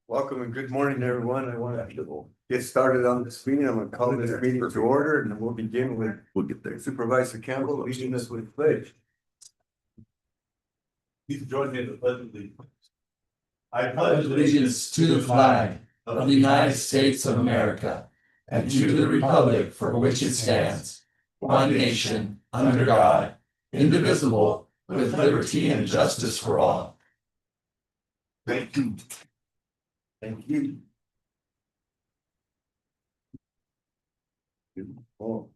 Welcome and good morning, everyone. I want to get started on this meeting. I'm going to call this meeting to order, and we'll begin with Supervisor Campbell leading us with pledge. Please join me in the pledge of allegiance. I pledge allegiance to the flag of the United States of America and to the republic for which it stands, one nation, under God, indivisible, with liberty and justice for all. Thank you. Thank you. Oh.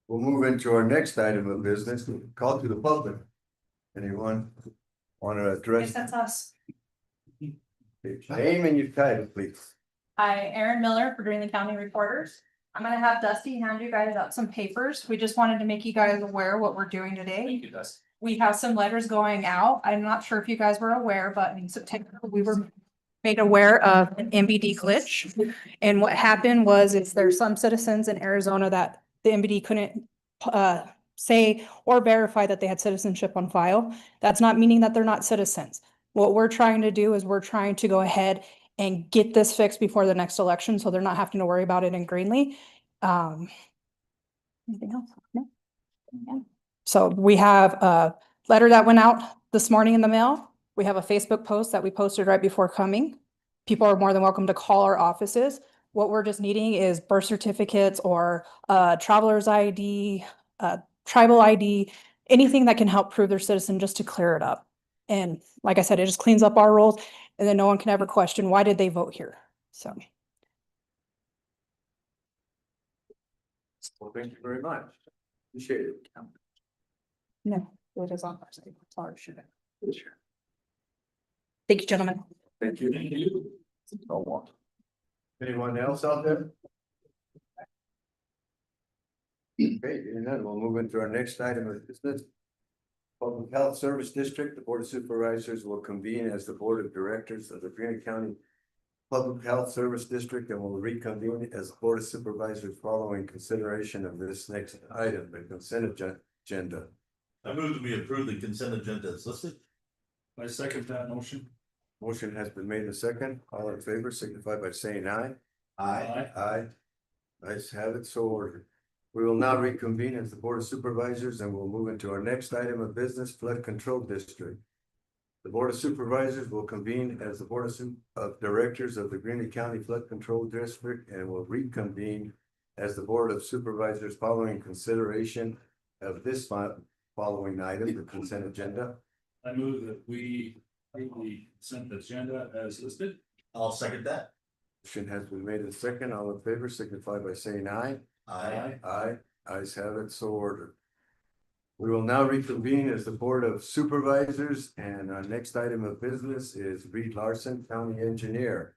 We'll move into our next item of business, call to the public. Anyone want to address? Yes, that's us. Name and your title, please. Hi, Erin Miller for Greenlee County Reporters. I'm gonna have Dusty hand you guys out some papers. We just wanted to make you guys aware what we're doing today. Thank you, Dusty. We have some letters going out. I'm not sure if you guys were aware, but in September, we were made aware of an MBD glitch. And what happened was, there's some citizens in Arizona that the MBD couldn't say or verify that they had citizenship on file. That's not meaning that they're not citizens. What we're trying to do is we're trying to go ahead and get this fixed before the next election, so they're not having to worry about it in Greenlee. Anything else? No? Yeah. So we have a letter that went out this morning in the mail. We have a Facebook post that we posted right before coming. People are more than welcome to call our offices. What we're just needing is birth certificates or traveler's ID, tribal ID, anything that can help prove their citizen, just to clear it up. And like I said, it just cleans up our rolls, and then no one can ever question, why did they vote here? So. Well, thank you very much. Appreciate it. No, it is on our side. Sorry, should have. Thank you, gentlemen. Thank you. Thank you. Anyone else out there? Okay, and then we'll move into our next item of business. Public Health Service District, the Board of Supervisors will convene as the Board of Directors of the Greenlee County Public Health Service District, and will reconvene as the Board of Supervisors following consideration of this next item, the consent agenda. I move that we approve the consent agenda as listed. I second that motion. Motion has been made in second. All in favor signify by saying aye. Aye. Aye. Ayes have it, so ordered. We will now reconvene as the Board of Supervisors, and we'll move into our next item of business, Flood Control District. The Board of Supervisors will convene as the Board of Directors of the Greenlee County Flood Control District, and will reconvene as the Board of Supervisors following consideration of this following item, the consent agenda. I move that we approve the consent agenda as listed. I'll second that. Motion has been made in second. All in favor signify by saying aye. Aye. Aye. Ayes have it, so ordered. We will now reconvene as the Board of Supervisors, and our next item of business is Reed Larson, County Engineer.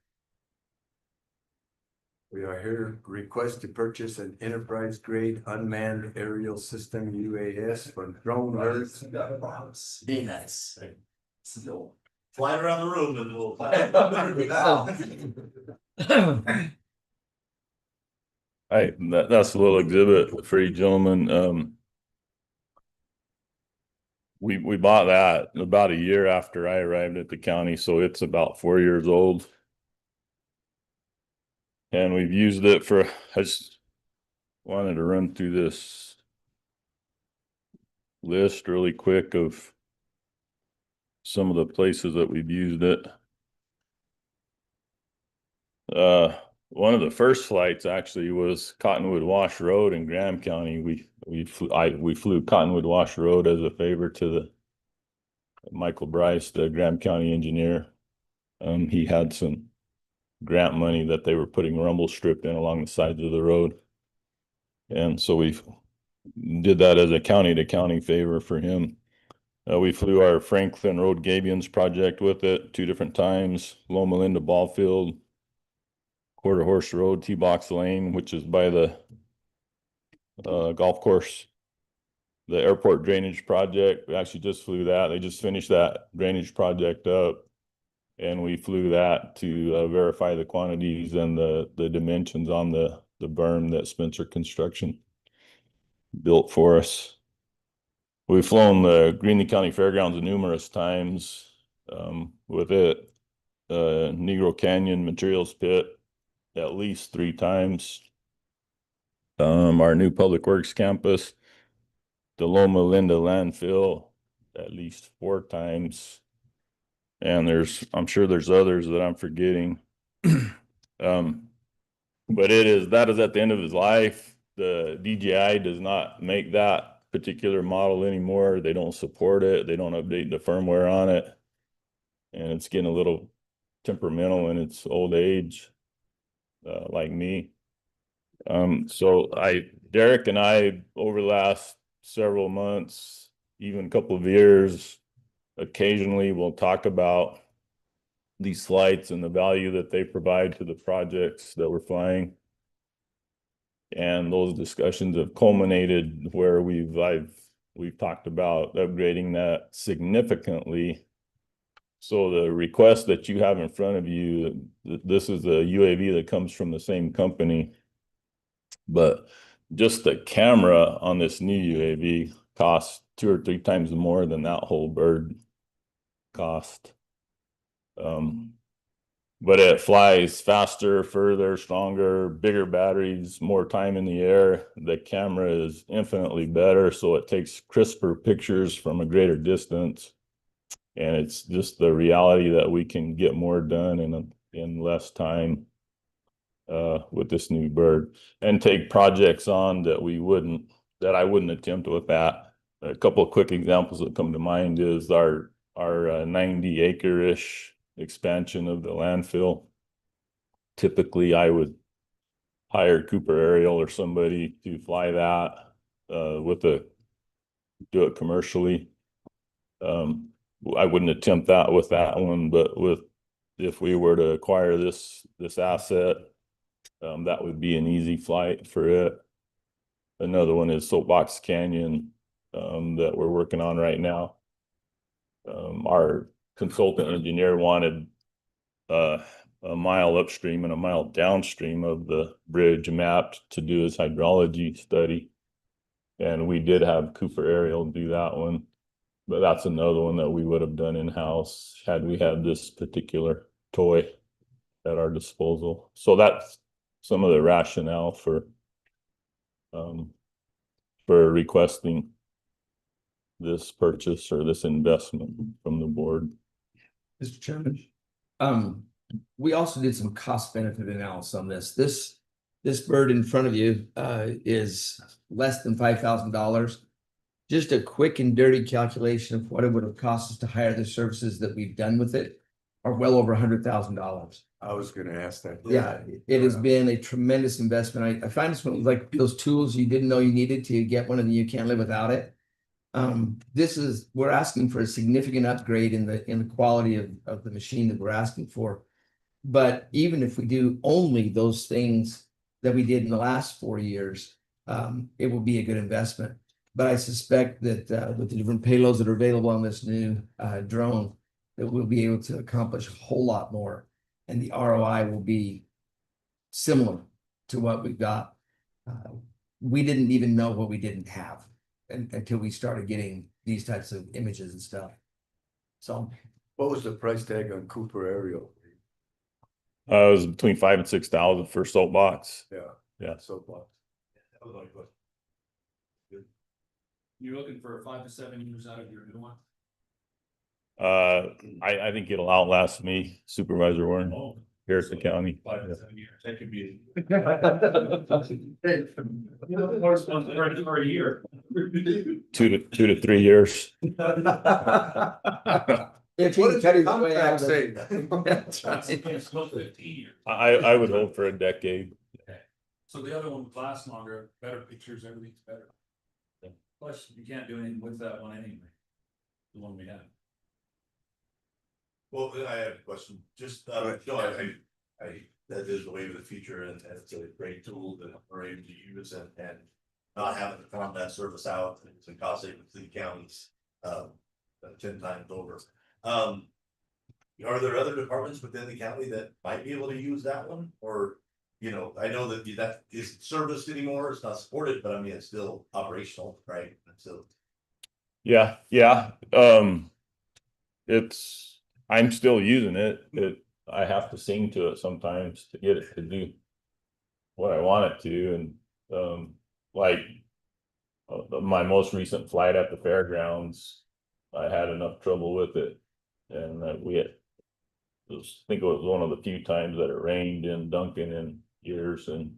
We are here to request to purchase an enterprise grade unmanned aerial system UAS from Drone Nerds. Be nice. Fly around the room and we'll. Hi, that's a little exhibit for you gentlemen. We bought that about a year after I arrived at the county, so it's about 4 years old. And we've used it for, I just wanted to run through this list really quick of some of the places that we've used it. One of the first flights actually was Cottonwood Wash Road in Graham County. We flew Cottonwood Wash Road as a favor to the Michael Bryce, the Graham County engineer. He had some grant money that they were putting rumble strip in along the sides of the road, and so we did that as a county to county favor for him. We flew our Franklin Road Gabions project with it 2 different times. Loma Linda Ball Field, Quarter Horse Road, T-Box Lane, which is by the golf course. The airport drainage project, we actually just flew that. They just finished that drainage project up, and we flew that to verify the quantities and the dimensions on the berm that Spencer Construction built for us. We've flown the Greeley County Fairgrounds numerous times with it. Negro Canyon Materials Pit at least 3 times. Our new Public Works campus, the Loma Linda landfill at least 4 times. And I'm sure there's others that I'm forgetting. But that is at the end of his life. The DJI does not make that particular model anymore. They don't support it. They don't update the firmware on it. And it's getting a little temperamental in its old age, like me. So Derek and I, over the last several months, even a couple of years, occasionally we'll talk about these flights and the value that they provide to the projects that we're flying. And those discussions have culminated where we've talked about upgrading that significantly. So the request that you have in front of you, this is a UAV that comes from the same company, but just the camera on this new UAV costs 2 or 3 times more than that whole bird cost. But it flies faster, further, stronger, bigger batteries, more time in the air. The camera is infinitely better, so it takes crisper pictures from a greater distance. And it's just the reality that we can get more done in less time with this new bird, and take projects on that I wouldn't attempt with that. A couple of quick examples that come to mind is our 90 acre-ish expansion of the landfill. Typically, I would hire Cooper Aerial or somebody to fly that do it commercially. I wouldn't attempt that with that one, but if we were to acquire this asset, that would be an easy flight for it. Another one is Soapbox Canyon that we're working on right now. Our consultant engineer wanted a mile upstream and a mile downstream of the bridge mapped to do his hydrology study. And we did have Cooper Aerial do that one, but that's another one that we would have done in-house had we had this particular toy at our disposal. So that's some of the rationale for requesting this purchase or this investment from the board. Mr. Chairman, we also did some cost benefit analysis on this. This bird in front of you is less than $5,000. Just a quick and dirty calculation of what it would have cost us to hire the services that we've done with it are well over $100,000. I was gonna ask that. Yeah, it has been a tremendous investment. I find this one like those tools you didn't know you needed to get one and you can't live without it. We're asking for a significant upgrade in the quality of the machine that we're asking for. But even if we do only those things that we did in the last 4 years, it will be a good investment. But I suspect that with the different payloads that are available on this new drone, that we'll be able to accomplish a whole lot more, and the ROI will be similar to what we've got. We didn't even know what we didn't have until we started getting these types of images and stuff. So, What was the price tag on Cooper Aerial? It was between 5,000 and 6,000 for Soapbox. Yeah. Soapbox. That was my question. You're looking for 5 to 7 years out of your new one? I think it'll outlast me, Supervisor Warren, Oh, here at the county. 5 to 7 years. That could be. You know, the first one's ready for a year. 2 to 3 years. if he can cut his way out of Say. It's close to 15 years. I would hope for a decade. So the other one would last longer, better pictures, everything's better. Plus, you can't do anything with that one anyway. The one we have. Well, I have a question, just, Right. no, that is the way of the future, and it's a great tool that we're able to use and not having to farm that service out, and it's a cost saving to the counties, 10 times over. Are there other departments within the county that might be able to use that one, or, you know, I know that isn't serviced anymore, it's not supported, but I mean, it's still operational, right? So. Yeah. I'm still using it. I have to sing to it sometimes to get it to do what I want it to. And, like, my most recent flight at the fairgrounds, I had enough trouble with it. And I think it was one of the few times that it rained in Duncan in years, and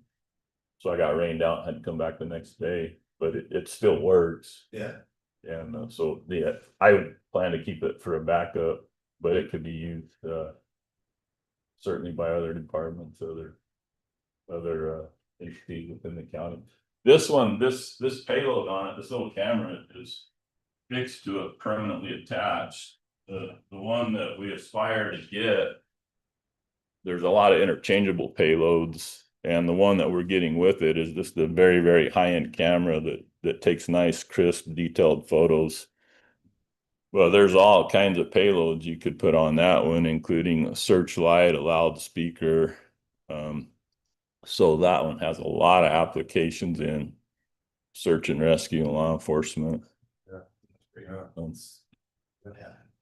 so I got rained out and had to come back the next day, but it still works. Yeah. And so I would plan to keep it for a backup, but it could be used certainly by other departments, other entities within the county. This one, this payload on it, this little camera is fixed to it, permanently attached. The one that we aspire to get, there's a lot of interchangeable payloads, and the one that we're getting with it is just a very, very high-end camera that takes nice, crisp, detailed photos. Well, there's all kinds of payloads you could put on that one, including a searchlight, a loudspeaker. So that one has a lot of applications in search and rescue and law enforcement. Yeah. Yeah.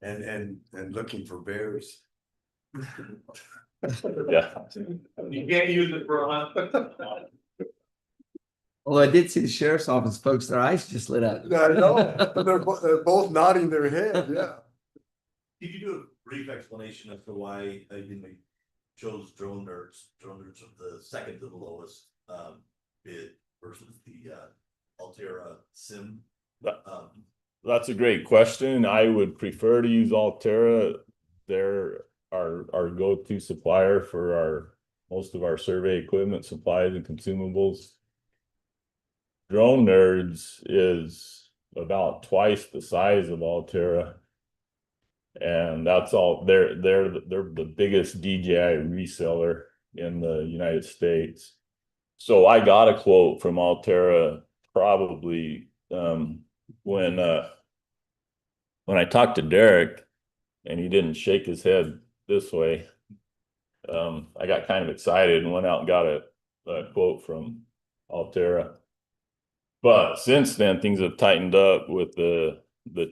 And looking for bears. Yeah. You can't use it for a hunt. Although I did see the sheriff's office folks, their eyes just lit up. I know, they're both nodding their head, yeah. Could you do a brief explanation as to why you chose drone nerds of the second to the lowest bid versus the Altera Sim? That's a great question. I would prefer to use Altera. They're our go-to supplier for most of our survey equipment, supplies, and consumables. Drone Nerds is about twice the size of Altera, and that's all. They're the biggest DJI reseller in the United States. So I got a quote from Altera probably when I talked to Derek, and he didn't shake his head this way. I got kind of excited and went out and got a quote from Altera. But since then, things have tightened up with the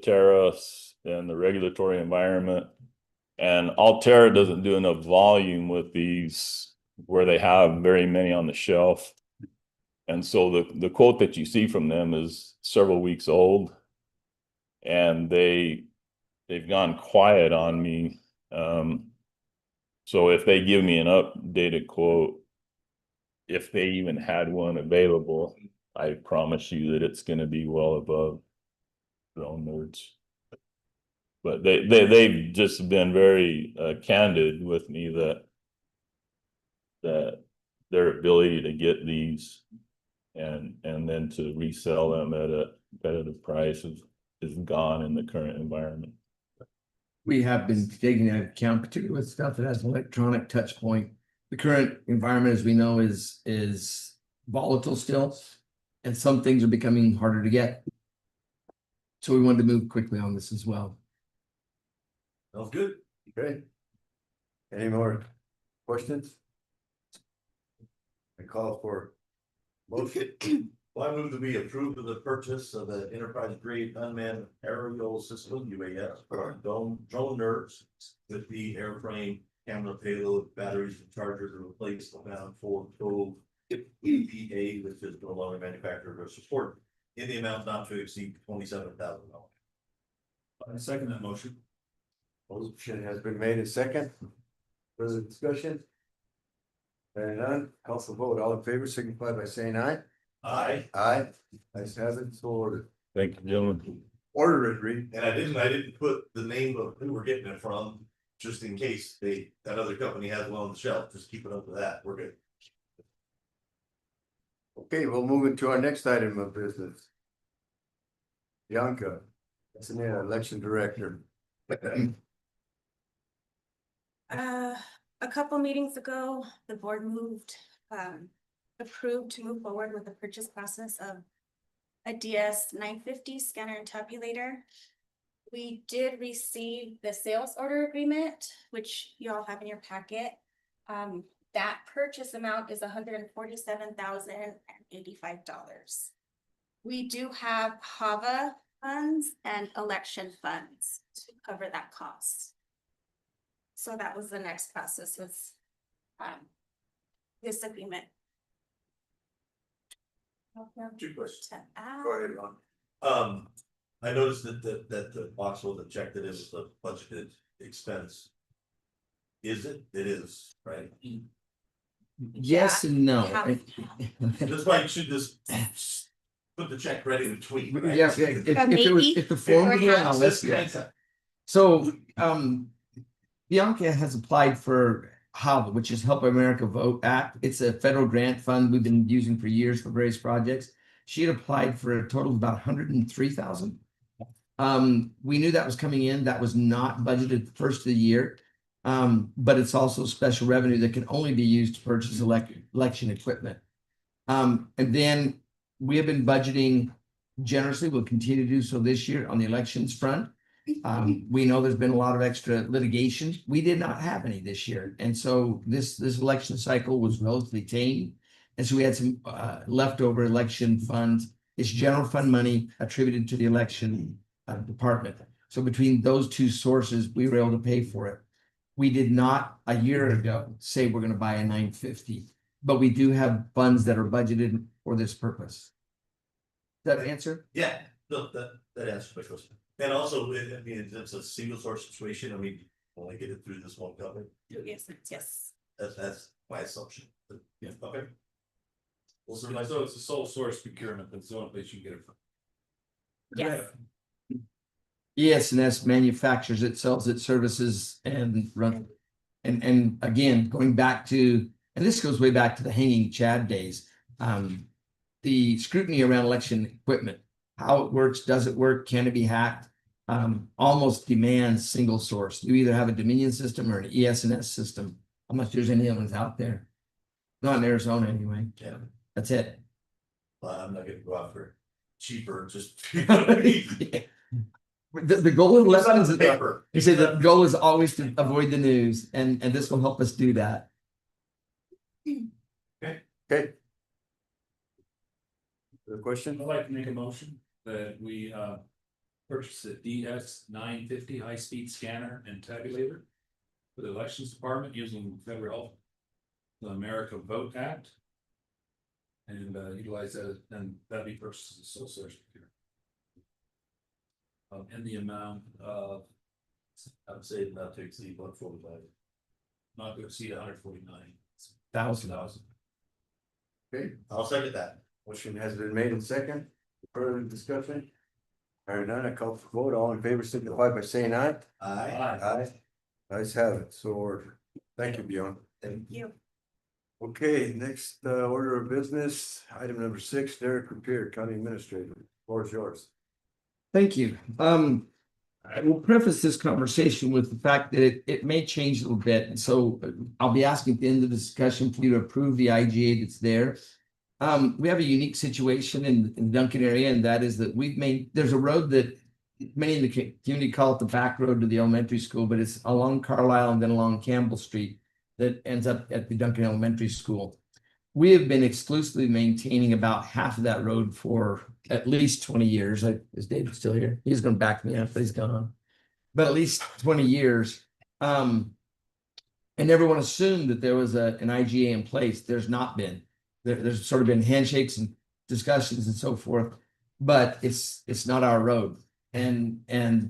tariffs and the regulatory environment. And Altera doesn't do enough volume with these where they have very many on the shelf. And so the quote that you see from them is several weeks old. And they've gone quiet on me. So if they give me an updated quote, if they even had one available, I promise you that it's going to be well above Drone Nerds. But they've just been very candid with me that their ability to get these and then to resell them at a competitive price is gone in the current environment. We have been taking into account, particularly with stuff that has an electronic touch point. The current environment, as we know, is volatile still, and some things are becoming harder to get. So we wanted to move quickly on this as well. Sounds good. Okay. Any more questions? I call for motion. Well, I move to be approved of the purchase of the enterprise grade unmanned aerial system, UAS, drone nerds with the airframe, camera payload, batteries and chargers to replace the Mount Ford Pro EVA, which is no longer manufactured or supported, in the amount not to exceed $27,000. I second that motion. Motion has been made in second. Further discussion? Hearing none, council vote, all in favor signify by saying aye. Aye. Aye. Nice have it, so ordered. Thank you, gentlemen. Order it, Reed. And I didn't put the name of who we're getting it from, just in case that other company has one on the shelf, just keep it up to that, we're good. Okay, we'll move into our next item of business. Bianca, that's an election director. A couple meetings ago, the board approved to move forward with the purchase process of a DS 950 scanner and tabulator. We did receive the sales order agreement, which you all have in your packet. That purchase amount is $147,085. We do have HAVA funds and election funds to cover that cost. So that was the next process was this agreement. Two questions. To add. Go ahead, Ron. I noticed that the box wasn't checked, that it was a budgeted expense. Is it? It is, right? Yes and no. Yeah. That's why you should just put the check ready to tweet, right? Yeah, yeah, if it was, if the form were here, I'll list it. So, Bianca has applied for HAVA, which is Help America Vote Act. It's a federal grant fund we've been using for years for various projects. She had applied for a total of about 103,000. We knew that was coming in. That was not budgeted the first of the year. But it's also special revenue that can only be used to purchase election equipment. And then we have been budgeting generously. We'll continue to do so this year on the elections front. We know there's been a lot of extra litigation. We did not have any this year. And so this election cycle was relatively tame. And so we had some leftover election funds. It's general fund money attributed to the election department. So between those two sources, we were able to pay for it. We did not a year ago say we're going to buy a 950, but we do have funds that are budgeted for this purpose. Does that answer? Yeah, no, that answers my question. And also, I mean, it's a single source situation. I mean, only get it through this one company. Yes, yes. That's my assumption. But, Yeah. Okay. Well, So so it's a sole source procurement, that's the only place you can get it from. Yes. ES&S manufactures it, sells its services and run. And again, going back to, and this goes way back to the hanging Chad days. The scrutiny around election equipment, how it works, does it work, can it be hacked? Almost demands single source. You either have a Dominion system or an ES&S system. How much there's any other ones out there? Not in Arizona anyway. yeah, That's it. well, I'm not gonna go out for cheaper, just. The goal of elections is, Paper. he said the goal is always to avoid the news, and this will help us do that. Okay. The question? I'd like to make a motion that we purchase a DS 950 high-speed scanner and tabulator for the elections department using federal the America Vote Act. And utilize that, and that'd be purchased as a sole source procurement. In the amount of, I would say not to exceed 145. not to exceed 149,000. Okay, I'll second that. motion has been made in second. Further discussion? Hearing none, I call for vote. All in favor signify by saying aye. Aye. Ayes have it, so ordered. Thank you, Bjorn. Thank you. Okay, next order of business, item number 6, Derek Rapier, County Administrator. Floor is yours. Thank you. I will preface this conversation with the fact that it may change a little bit, and so I'll be asking at the end of the discussion for you to approve the IGA that's there. We have a unique situation in the Duncan area, and that is that there's a road that many in the community call it the back road to the elementary school, but it's along Carlisle and then along Campbell Street that ends up at the Duncan Elementary School. We have been exclusively maintaining about half of that road for at least 20 years. Is David still here? He's going to back me up, but he's gone. But at least 20 years. And everyone assumed that there was an IGA in place. There's not been. There's sort of been handshakes and discussions and so forth, but it's not our road. And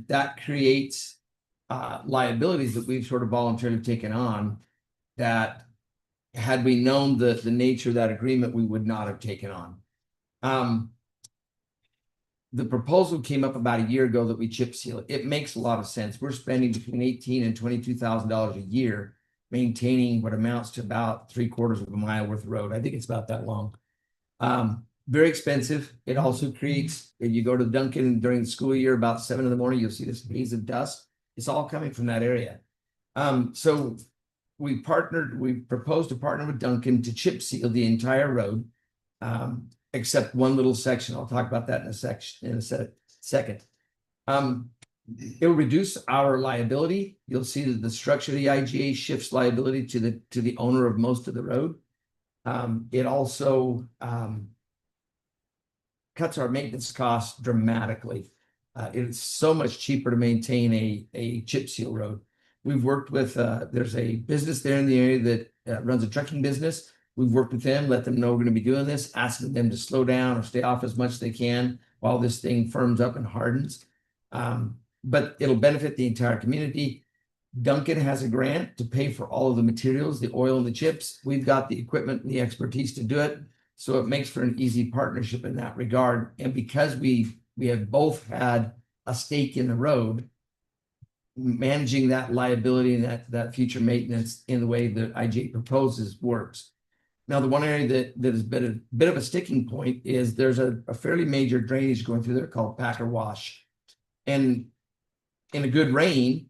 that creates liabilities that we've sort of voluntarily taken on that had we known the nature of that agreement, we would not have taken on. The proposal came up about a year ago that we chip seal it. It makes a lot of sense. We're spending between $18,000 and $22,000 a year maintaining what amounts to about 3/4 of a mile worth of road. I think it's about that long. Very expensive. It also creates, if you go to Duncan during the school year, about 7 in the morning, you'll see this haze of dust. It's all coming from that area. So we proposed to partner with Duncan to chip seal the entire road, except one little section. I'll talk about that in a second. It will reduce our liability. You'll see that the structure of the IGA shifts liability to the owner of most of the road. It also cuts our maintenance costs dramatically. It's so much cheaper to maintain a chip seal road. We've worked with, there's a business there in the area that runs a trucking business. We've worked with them, let them know we're gonna be doing this, asking them to slow down or stay off as much as they can while this thing firms up and hardens. But it'll benefit the entire community. Duncan has a grant to pay for all of the materials, the oil and the chips. We've got the equipment and the expertise to do it. So it makes for an easy partnership in that regard. And because we have both had a stake in the road, managing that liability and that future maintenance in the way that IGA proposes works. Now, the one area that has been a bit of a sticking point is there's a fairly major drainage going through there called Packer Wash. And in a good rain,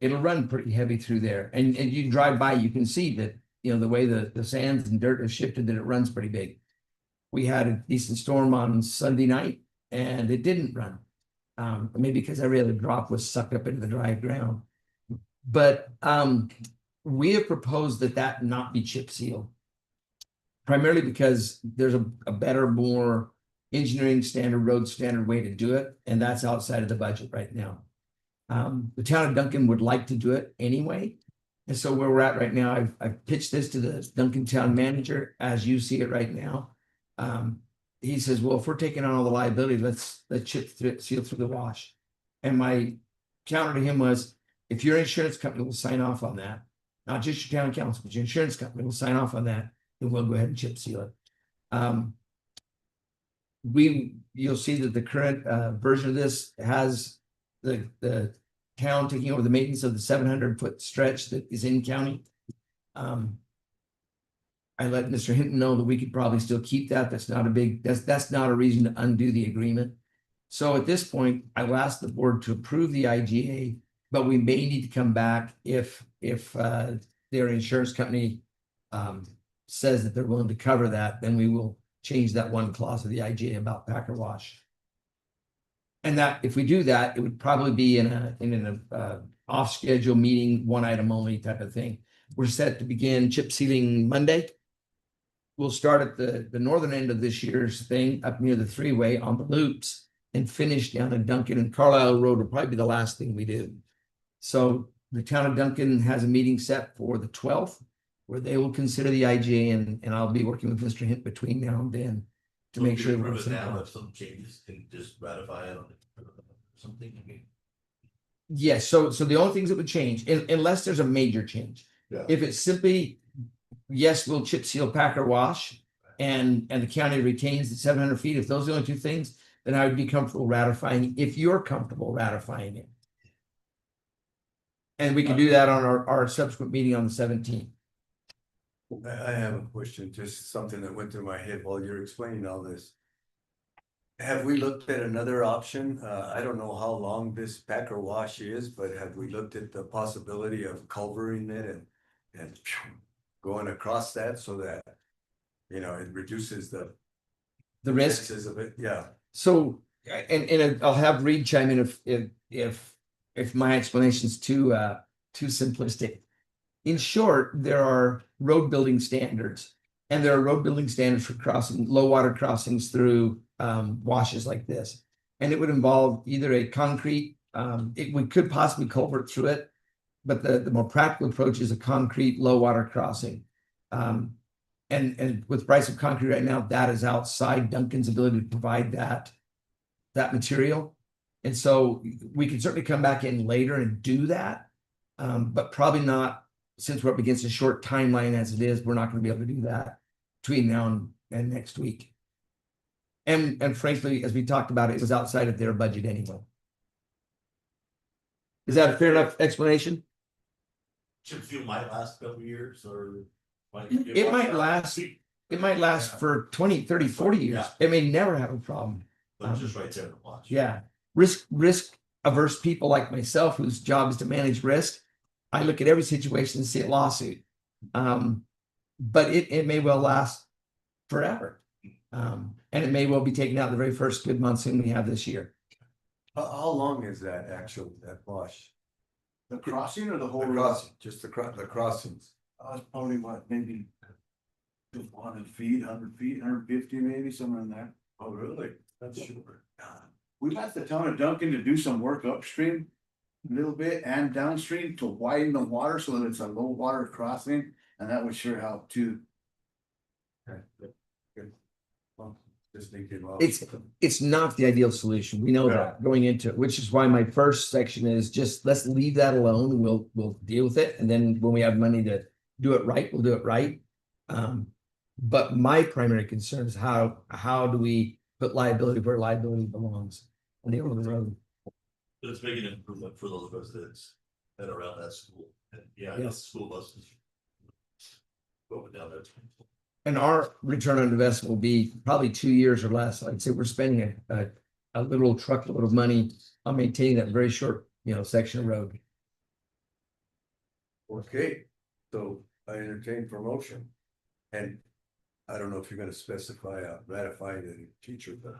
it'll run pretty heavy through there. And you drive by, you can see that, you know, the way the sands and dirt has shifted, that it runs pretty big. We had a decent storm on Sunday night and it didn't run. Maybe because every other drop was sucked up into the dry ground. But we have proposed that not be chip sealed. Primarily because there's a better, more engineering standard, road standard way to do it. And that's outside of the budget right now. The town of Duncan would like to do it anyway. And so where we're at right now, I've pitched this to the Duncan town manager as you see it right now. He says, well, if we're taking on all the liability, let's chip seal through the wash. And my counter to him was, if your insurance company will sign off on that, not just your town council, but your insurance company will sign off on that, then we'll go ahead and chip seal it. You'll see that the current version of this has the town taking over the maintenance of the 700-foot stretch that is in county. I let Mr. Hinton know that we could probably still keep that. That's not a reason to undo the agreement. So at this point, I will ask the board to approve the IGA, but we may need to come back if their insurance company says that they're willing to cover that, then we will change that one clause of the IGA about Packer Wash. And that if we do that, it would probably be in an off schedule meeting, one item only type of thing. We're set to begin chip sealing Monday. We'll start at the northern end of this year's thing up near the freeway on the loops and finish down at Duncan and Carlisle Road will probably be the last thing we do. So the town of Duncan has a meeting set for the 12th where they will consider the IGA and I'll be working with Mr. Hint between now and then to make sure we we're approve it now. If some changes, can just ratify it on something. I mean, yes, so the only things that would change, unless there's a major change. Yeah. If it's simply, yes, we'll chip seal Packer Wash and the county retains the 700 feet, if those are the only two things, then I would be comfortable ratifying, if you're comfortable ratifying it. And we can do that on our subsequent meeting on the 17th. I have a question, just something that went through my head while you're explaining all this. Have we looked at another option? I don't know how long this Packer Wash is, but have we looked at the possibility of culvering it and going across that so that, you know, it reduces the risk of it? Yeah. So, and I'll have Reed chime in if my explanation is too simplistic. In short, there are road building standards, and there are road building standards for crossing low water crossings through washes like this. And it would involve either a concrete, we could possibly culvert through it, but the more practical approach is a concrete low water crossing. And with the price of concrete right now, that is outside Duncan's ability to provide that material. And so we can certainly come back in later and do that, but probably not, since we're up against a short timeline as it is, we're not going to be able to do that between now and next week. And frankly, as we talked about, it was outside of their budget anyway. Is that a fair enough explanation? Chip seal might last a couple of years or. It might last for 20, 30, 40 years. Yeah. It may never have a problem. But it's just right there to watch. Yeah. Risk averse people like myself, whose job is to manage risk, I look at every situation and see a lawsuit. But it may well last forever. And it may well be taken out the very first good monsoon we have this year. How long is that wash? The crossing or the whole The road? crossing, just the crossings. It's probably what, maybe 100 feet, 100 feet, 150 maybe, somewhere in there. Oh, really? That's short. we've asked the town of Duncan to do some work upstream. A little bit and downstream to widen the water so that it's a low water crossing, and that would sure help too. Well, just thinking about. It's not the ideal solution. We know Yeah. that going into it, which is why my first section is just let's leave that alone. We'll deal with it. And then when we have money to do it right, we'll do it right. But my primary concern is how do we put liability where liability belongs on the over the road? But it's making an improvement for those residents that are around that school. And yeah, I know Yes. school buses. Going down there. And our return on investment will be probably 2 years or less. I'd say we're spending a little truckload of money on maintaining that very short, section of road. Okay, so I entertain for motion. And I don't know if you're gonna specify ratify the teacher, but.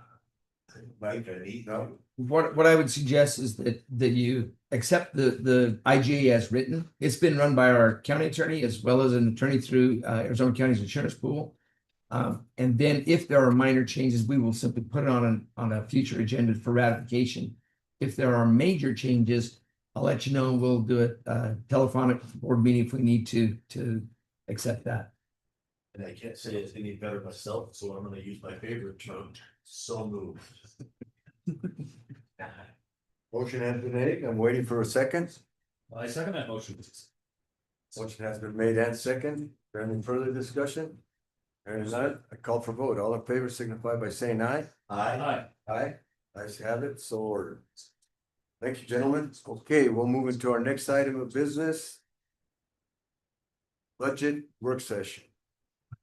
Mike, I need. No, What I would suggest is that you accept the IGA as written. It's been run by our county attorney as well as an attorney through Arizona County's insurance pool. And then if there are minor changes, we will simply put it on a future agenda for ratification. If there are major changes, I'll let you know, and we'll do it telephonic board meeting if we need to accept that. And I can't say it any better myself, so I'm gonna use my favorite term, so moved. motion has been made. I'm waiting for a second. I second that motion. Motion has been made and second. Is there any further discussion? There is none. I call for vote. All in favor signify by saying aye. Aye. Aye. Ayes have it, so ordered. Thank you, gentlemen. Okay, we'll move into our next item of business. Budget work session.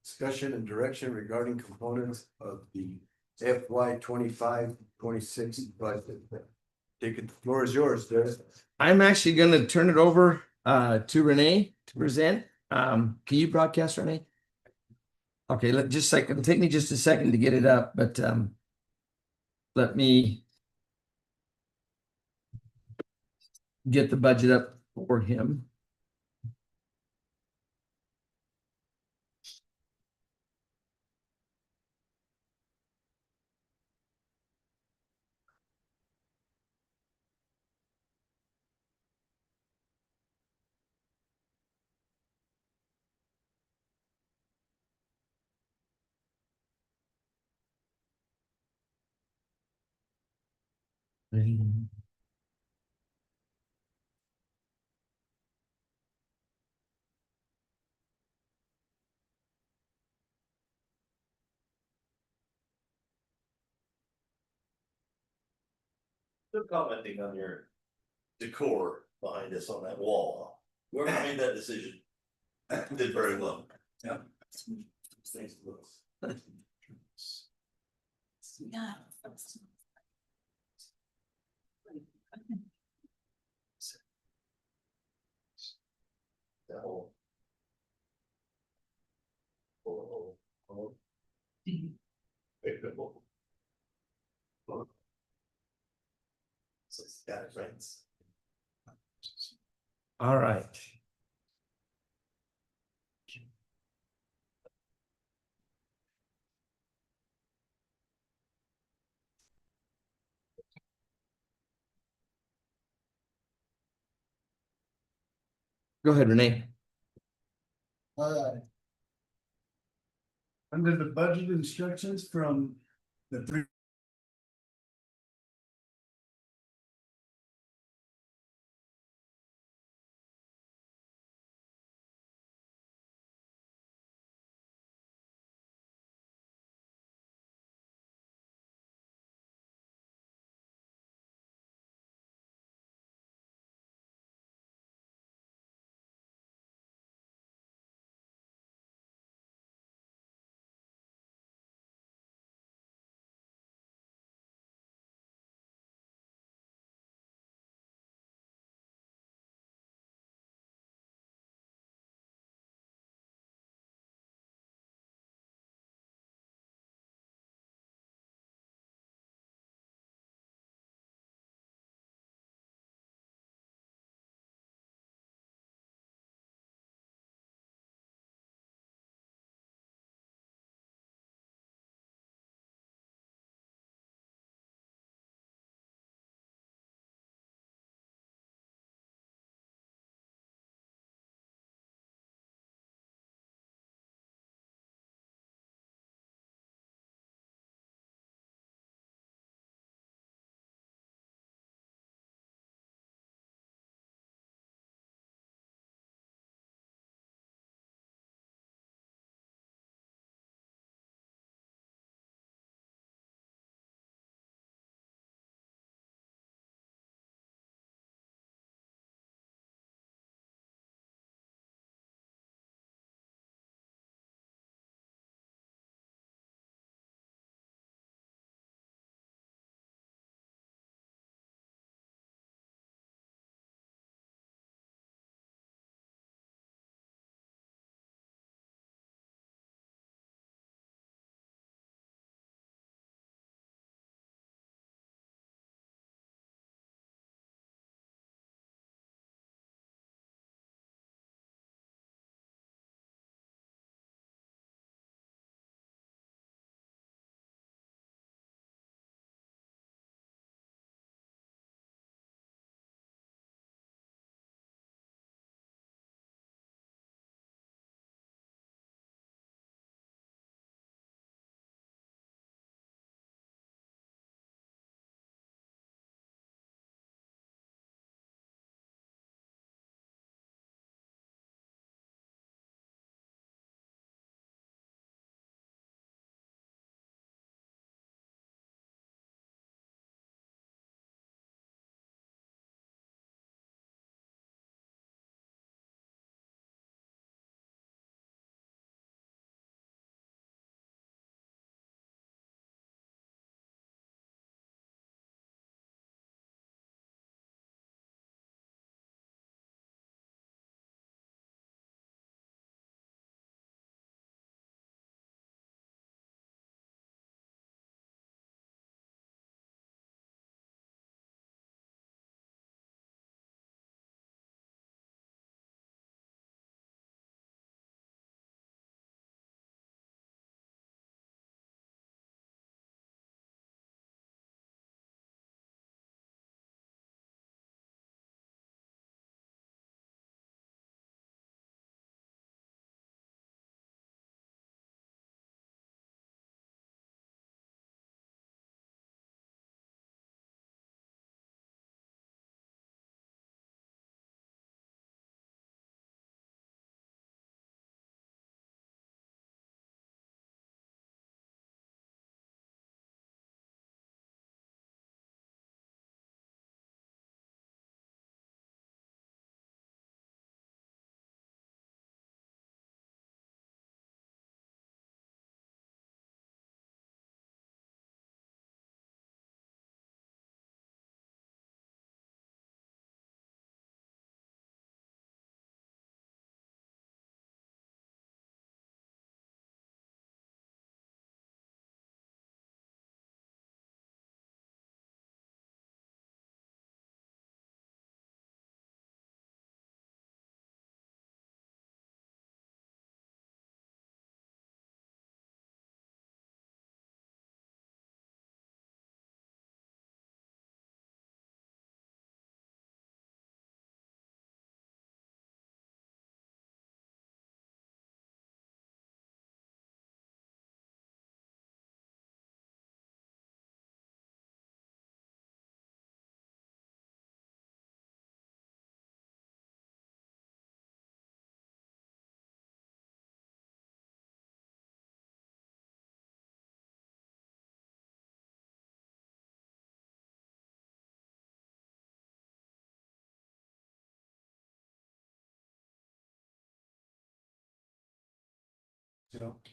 Discussion and direction regarding components of the FY 25-26 budget. Take it, the floor is yours, Dennis. I'm actually going to turn it over to Renee to present. Can you broadcast, Renee? Okay, it'll take me just a second to get it up, but let me get the budget up for him. Still commenting on your decor behind us on that wall. Whoever made that decision did very well. Yeah. Thanks, Louis. Yeah. That whole. Very good. So it's got it, friends. All right. Go ahead, Renee. Under the budget instructions from the three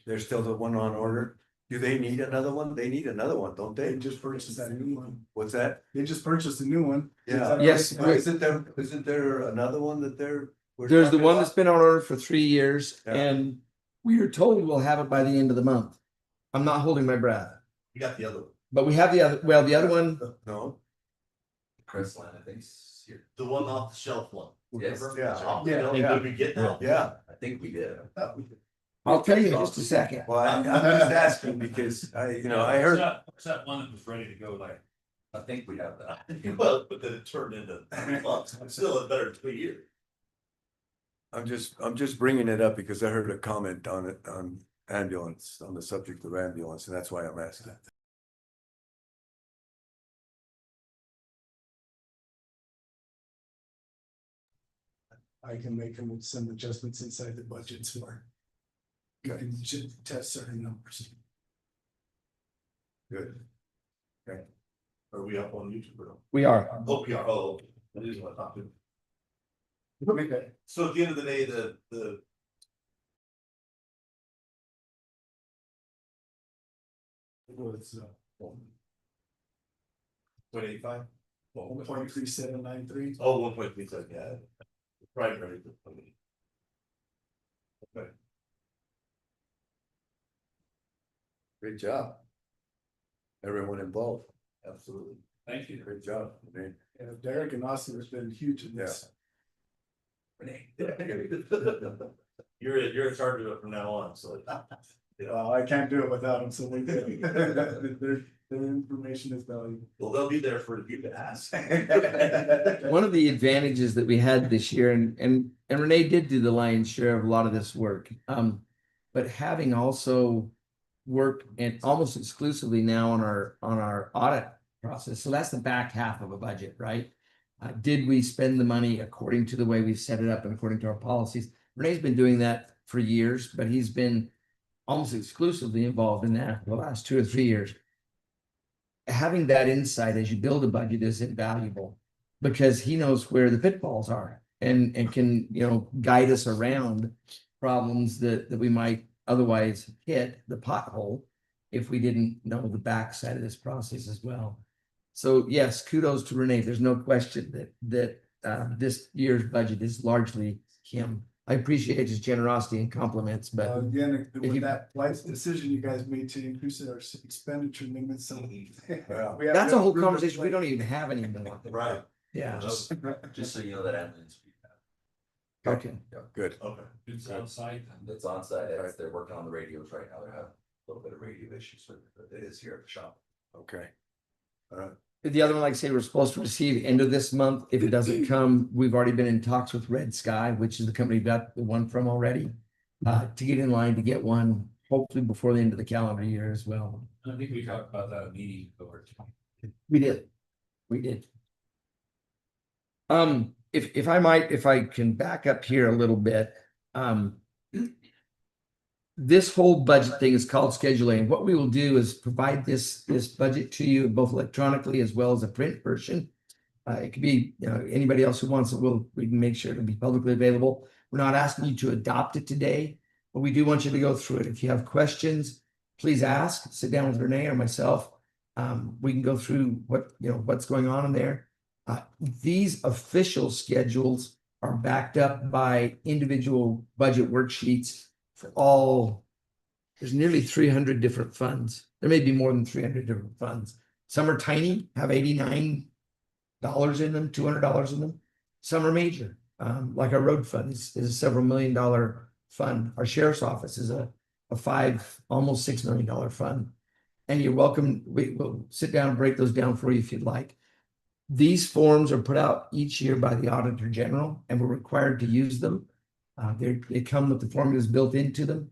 They're still the one on order. Do they need another one? They need another one, don't They they? just purchased that new one. What's that? They just purchased a new one. Yeah. Yes, But isn't there another one that we're there's the talking one about? that's been on order for 3 years, Yeah. and we are told we'll have it by the end of the month. I'm not holding my breath, You got the other one, but we have the other, well, the other one, No, Crestline, I think, is here. the one off the shelf one. Yes. Oh, Yeah. Did we get that? yeah. I think we did. I'll tell you in just a second. Well, I'm just asking because I heard. What's that one that was ready to go like? I think we have that. Well, but then it turned into 3 months, I'm still a better than 3 years. I'm just bringing it up because I heard a comment on it, on ambulance, on the subject of ambulance, and that's why I'm asking. I can make them some adjustments inside the budgets for. You can test certain numbers. Good. Are we up on YouTube or no? We are. Oh, we are, oh, that is what I'm talking. Okay. So at the end of the day, the. Was 0.85? 1.3793. Oh, 1.37, yeah. Primary. Okay. Great job. Everyone involved. Absolutely. Thank you. Great job. I mean, Yeah, Derek and Austin has been huge in this. Renee. You're in charge of it from now on, so. I can't do it without them, so we did. Their information is valuable. Well, they'll be there for you to ask. One of the advantages that we had this year, and Renee did do the lion's share of a lot of this work. But having also worked and almost exclusively now on our audit process. So that's the back half of a budget, right? Did we spend the money according to the way we've set it up and according to our policies? Renee's been doing that for years, but he's been almost exclusively involved in that for the last 2 or 3 years. Having that insight as you build a budget is invaluable because he knows where the pitfalls are and can, guide us around problems that we might otherwise hit the pothole if we didn't know the backside of this process as well. So yes, kudos to Renee. There's no question that this year's budget is largely him. I appreciate his generosity and compliments, but Again, if with you- that wise decision you guys made to increase our expenditure limits. So Yeah. we have that's to a whole approve it. conversation we don't even have anymore. Right. Yeah. Just so you know that ambulance. Okay. good. Okay. It's outside. That's on site. They're working on the radios right now. They have a little bit of radio issues, but it is here at the shop. Okay. All right. The other one, like I say, we're supposed to receive end of this month. If it doesn't come, we've already been in talks with Red Sky, which is the company we got the one from already, to get in line to get one hopefully before the end of the calendar year as well. I think we talked about that meeting over. We did. If I can back up here a little bit, this whole budget thing is called scheduling. What we will do is provide this budget to you both electronically as well as a print version. It could be, anybody else who wants it, we can make sure it'll be publicly available. We're not asking you to adopt it today, but we do want you to go through it. If you have questions, please ask, sit down with Renee or myself. We can go through what's going on in there. These official schedules are backed up by individual budget worksheets for all. There's nearly 300 different funds. There may be more than 300 different funds. Some are tiny, have $89 in them, $200 in them. Some are major, like our road fund is a several $1 million fund. Our sheriff's office is a almost $6 million fund. And you're welcome. We'll sit down and break those down for you if you'd like. These forms are put out each year by the Auditor General, and we're required to use them. They come with the formulas built into them.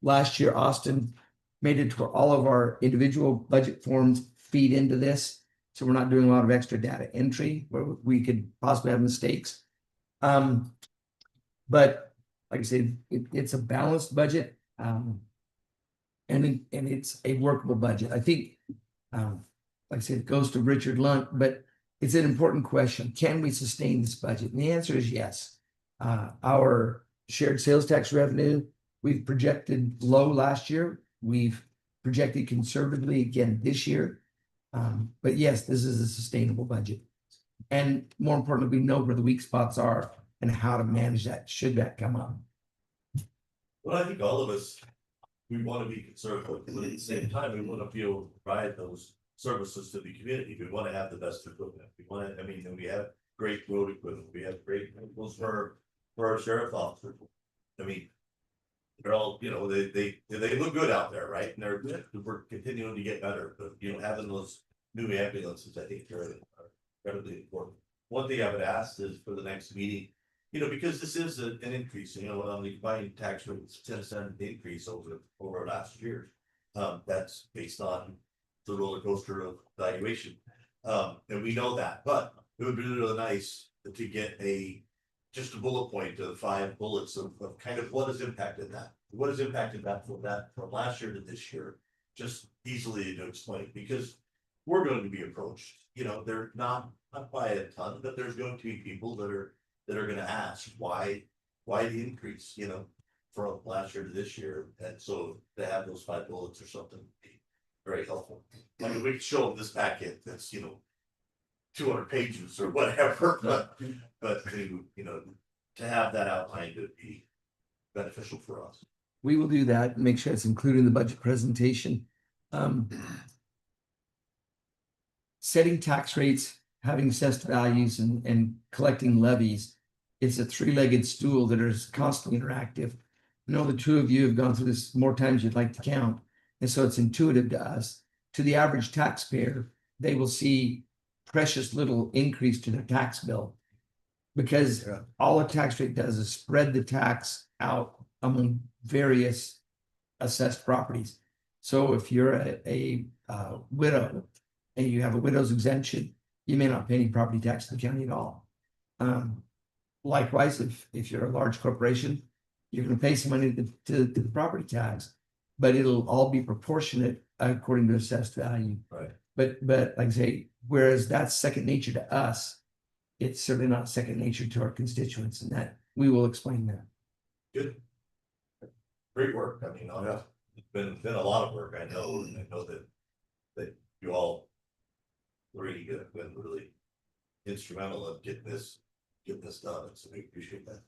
Last year, Austin made it to where all of our individual budget forms feed into this. So we're not doing a lot of extra data entry where we could possibly have mistakes. But like I said, it's a balanced budget. And it's a workable budget. I think, like I said, it goes to Richard Lunt, but it's an important question. Can we sustain this budget? And the answer is yes. Our shared sales tax revenue We've projected low last year. We've projected conservatively again this year. But yes, this is a sustainable budget. And more importantly, we know where the weak spots are and how to manage that, should that come up. Well, I think all of us, we want to be conservative, but at the same time, we want to be able to provide those services to the community. We want to have the best equipment. We want to, I mean, and we have great road equipment. We have great vehicles for our sheriff officers. I mean, they're all, you know, they look good out there, right? And we're continuing to get better, but you know, having those new ambulances, I think are incredibly important. One thing I would ask is for the next meeting, you know, because this is an increase, you know, on the combined tax rate, it's 10% increase over last year. That's based on the roller coaster of valuation. And we know that, but it would be really nice to get just a bullet point of 5 bullets of kind of what has impacted that. What has impacted that from last year to this year? Just easily to explain, because we're going to be approached, you know, they're not by a ton, but there's going to be people that are going to ask why the increase, you know, from last year to this year. And so to have those 5 bullets or something would be very helpful. I mean, we could show them this packet that's, you know, 200 pages or whatever, but to, you know, to have that outlined would be beneficial for us. We will do that, make sure it's included in the budget presentation. Setting tax rates, having assessed values and collecting levies, it's a 3-legged stool that is constantly interactive. I know the two of you have gone through this more times you'd like to count. And so it's intuitive to us. To the average taxpayer, they will see precious little increase to their tax bill, because all a tax rate does is spread the tax out among various assessed properties. So if you're a widow and you have a widow's exemption, you may not pay any property tax to the county at all. Likewise, if you're a large corporation, you're going to pay some money to the property tax, but it'll all be proportionate according to assessed value. Right. But like I say, whereas that's second nature to us, it's certainly not second nature to our constituents, and that we will explain that. Good. Great work. I mean, it's been a lot of work. I know that you all really have been really instrumental of getting this done. And so we appreciate that.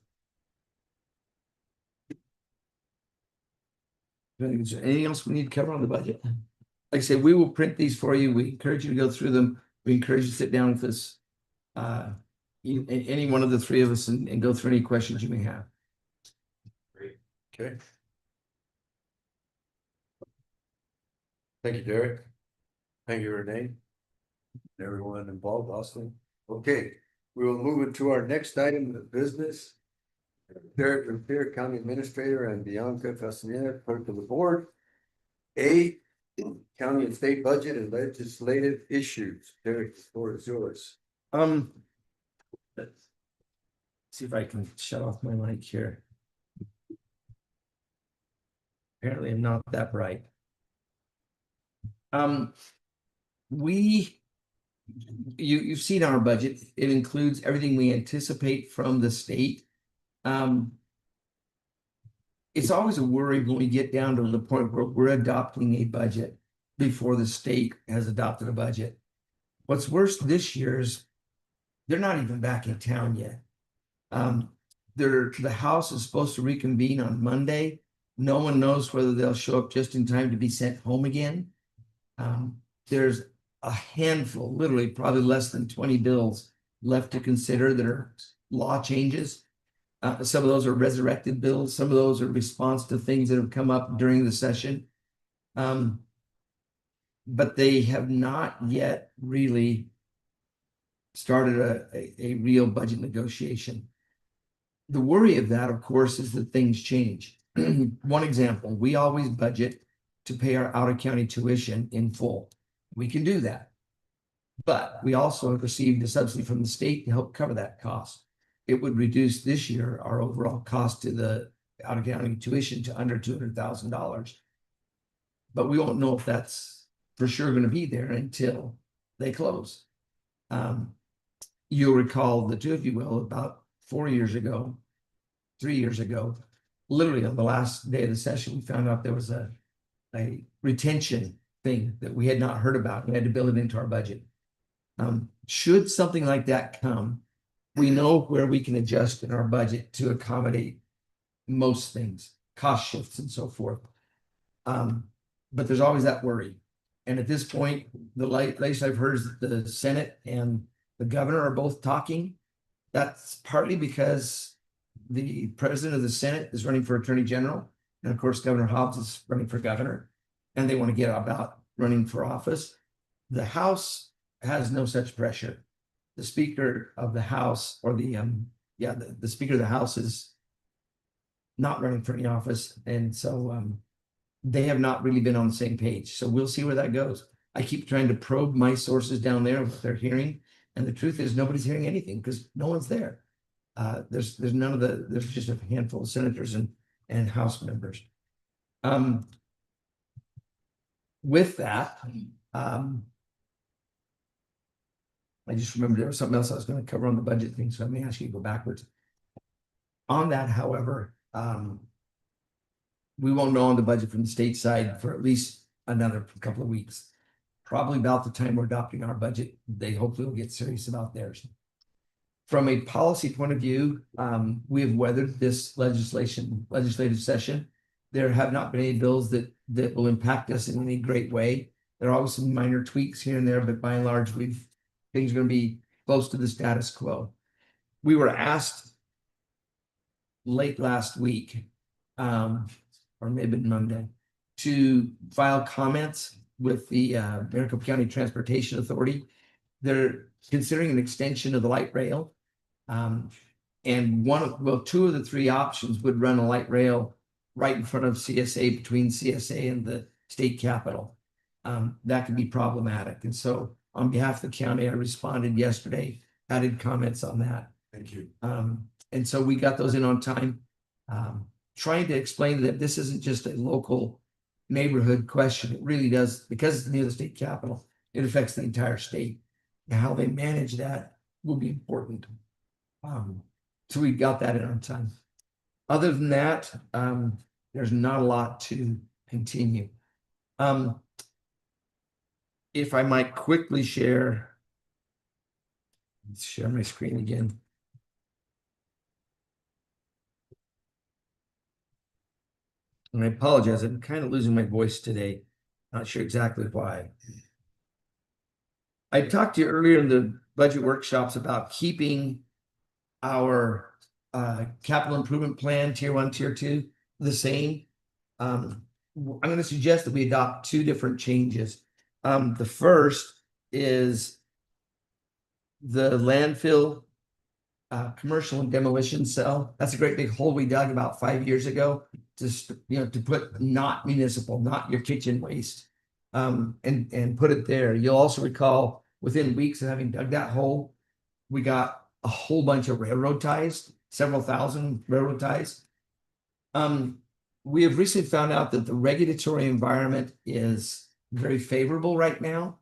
Is there anything else we need to cover on the budget? Like I said, we will print these for you. We encourage you to go through them. We encourage you to sit down with us, any one of the 3 of us, and go through any questions you may have. Great. Okay. Thank you, Derek. Thank you, Renee. Everyone involved, Austin. Okay, we will move into our next item of business. Derek Revere, County Administrator, and Bianca Castaneda, Clerk of the Board. A, county and state budget and legislative issues. Derek, the floor is yours. Let's see if I can shut off my mic here. Apparently I'm not that bright. You've seen our budget. It includes everything we anticipate from the state. It's always a worry when we get down to the point where we're adopting a budget before the state has adopted a budget. What's worse this year is they're not even back in town yet. The House is supposed to reconvene on Monday. No one knows whether they'll show up just in time to be sent home again. There's a handful, literally probably less than 20 bills left to consider that are law changes. Some of those are resurrected bills. Some of those are response to things that have come up during the session. But they have not yet really started a real budget negotiation. The worry of that, of course, is that things change. One example, we always budget to pay our out-of-county tuition in full. We can do that. But we also have received a subsidy from the state to help cover that cost. It would reduce this year our overall cost to the out-of-county tuition to under $200,000. But we won't know if that's for sure going to be there until they close. You'll recall, the two of you will, about 3 years ago, literally on the last day of the session, we found out there was a retention thing that we had not heard about. We had to build it into our budget. Should something like that come, we know where we can adjust in our budget to accommodate most things, cost shifts and so forth. But there's always that worry. And at this point, the latest I've heard is that the Senate and the governor are both talking. That's partly because the president of the Senate is running for attorney general. And of course, Governor Hobbs is running for governor, and they want to get about running for office. The House has no such pressure. The Speaker of the House, or the Speaker of the House is not running for any office. And so they have not really been on the same page. So we'll see where that goes. I keep trying to probe my sources down there, what they're hearing. And the truth is nobody's hearing anything because no one's there. There's just a handful of senators and House members. With that, I just remembered there was something else I was going to cover on the budget thing, so I may ask you to go backwards. On that, however, we won't know on the budget from the state side for at least another couple of weeks. Probably about the time we're adopting our budget, they hopefully will get serious about theirs. From a policy point of view, we have weathered this legislative session. There have not been any bills that will impact us in any great way. There are always some minor tweaks here and there, but by and large, things are going to be close to the status quo. We were asked late last week, or maybe Monday, to file comments with the Maricopa County Transportation Authority. They're considering an extension of the light rail. And two of the three options would run a light rail right in front of CSA, between CSA and the state capitol. That could be problematic. And so on behalf of the county, I responded yesterday, added comments on that. Thank you. And so we got those in on time. Trying to explain that this isn't just a local neighborhood question. It really does, because it's near the state capitol, it affects the entire state. And how they manage that will be important. So we got that in on time. Other than that, there's not a lot to continue. If I might quickly share my screen again. And I apologize, I'm kind of losing my voice today. Not sure exactly why. I talked to you earlier in the budget workshops about keeping our capital improvement plan, tier 1, tier 2, the same. I'm going to suggest that we adopt two different changes. The first is the landfill commercial and demolition cell. That's a great big hole we dug about 5 years ago, to put not municipal, not your kitchen waste, and put it there. You'll also recall within weeks of having dug that hole, we got a whole bunch of railroad ties, several thousand railroad ties. We have recently found out that the regulatory environment is very favorable right now,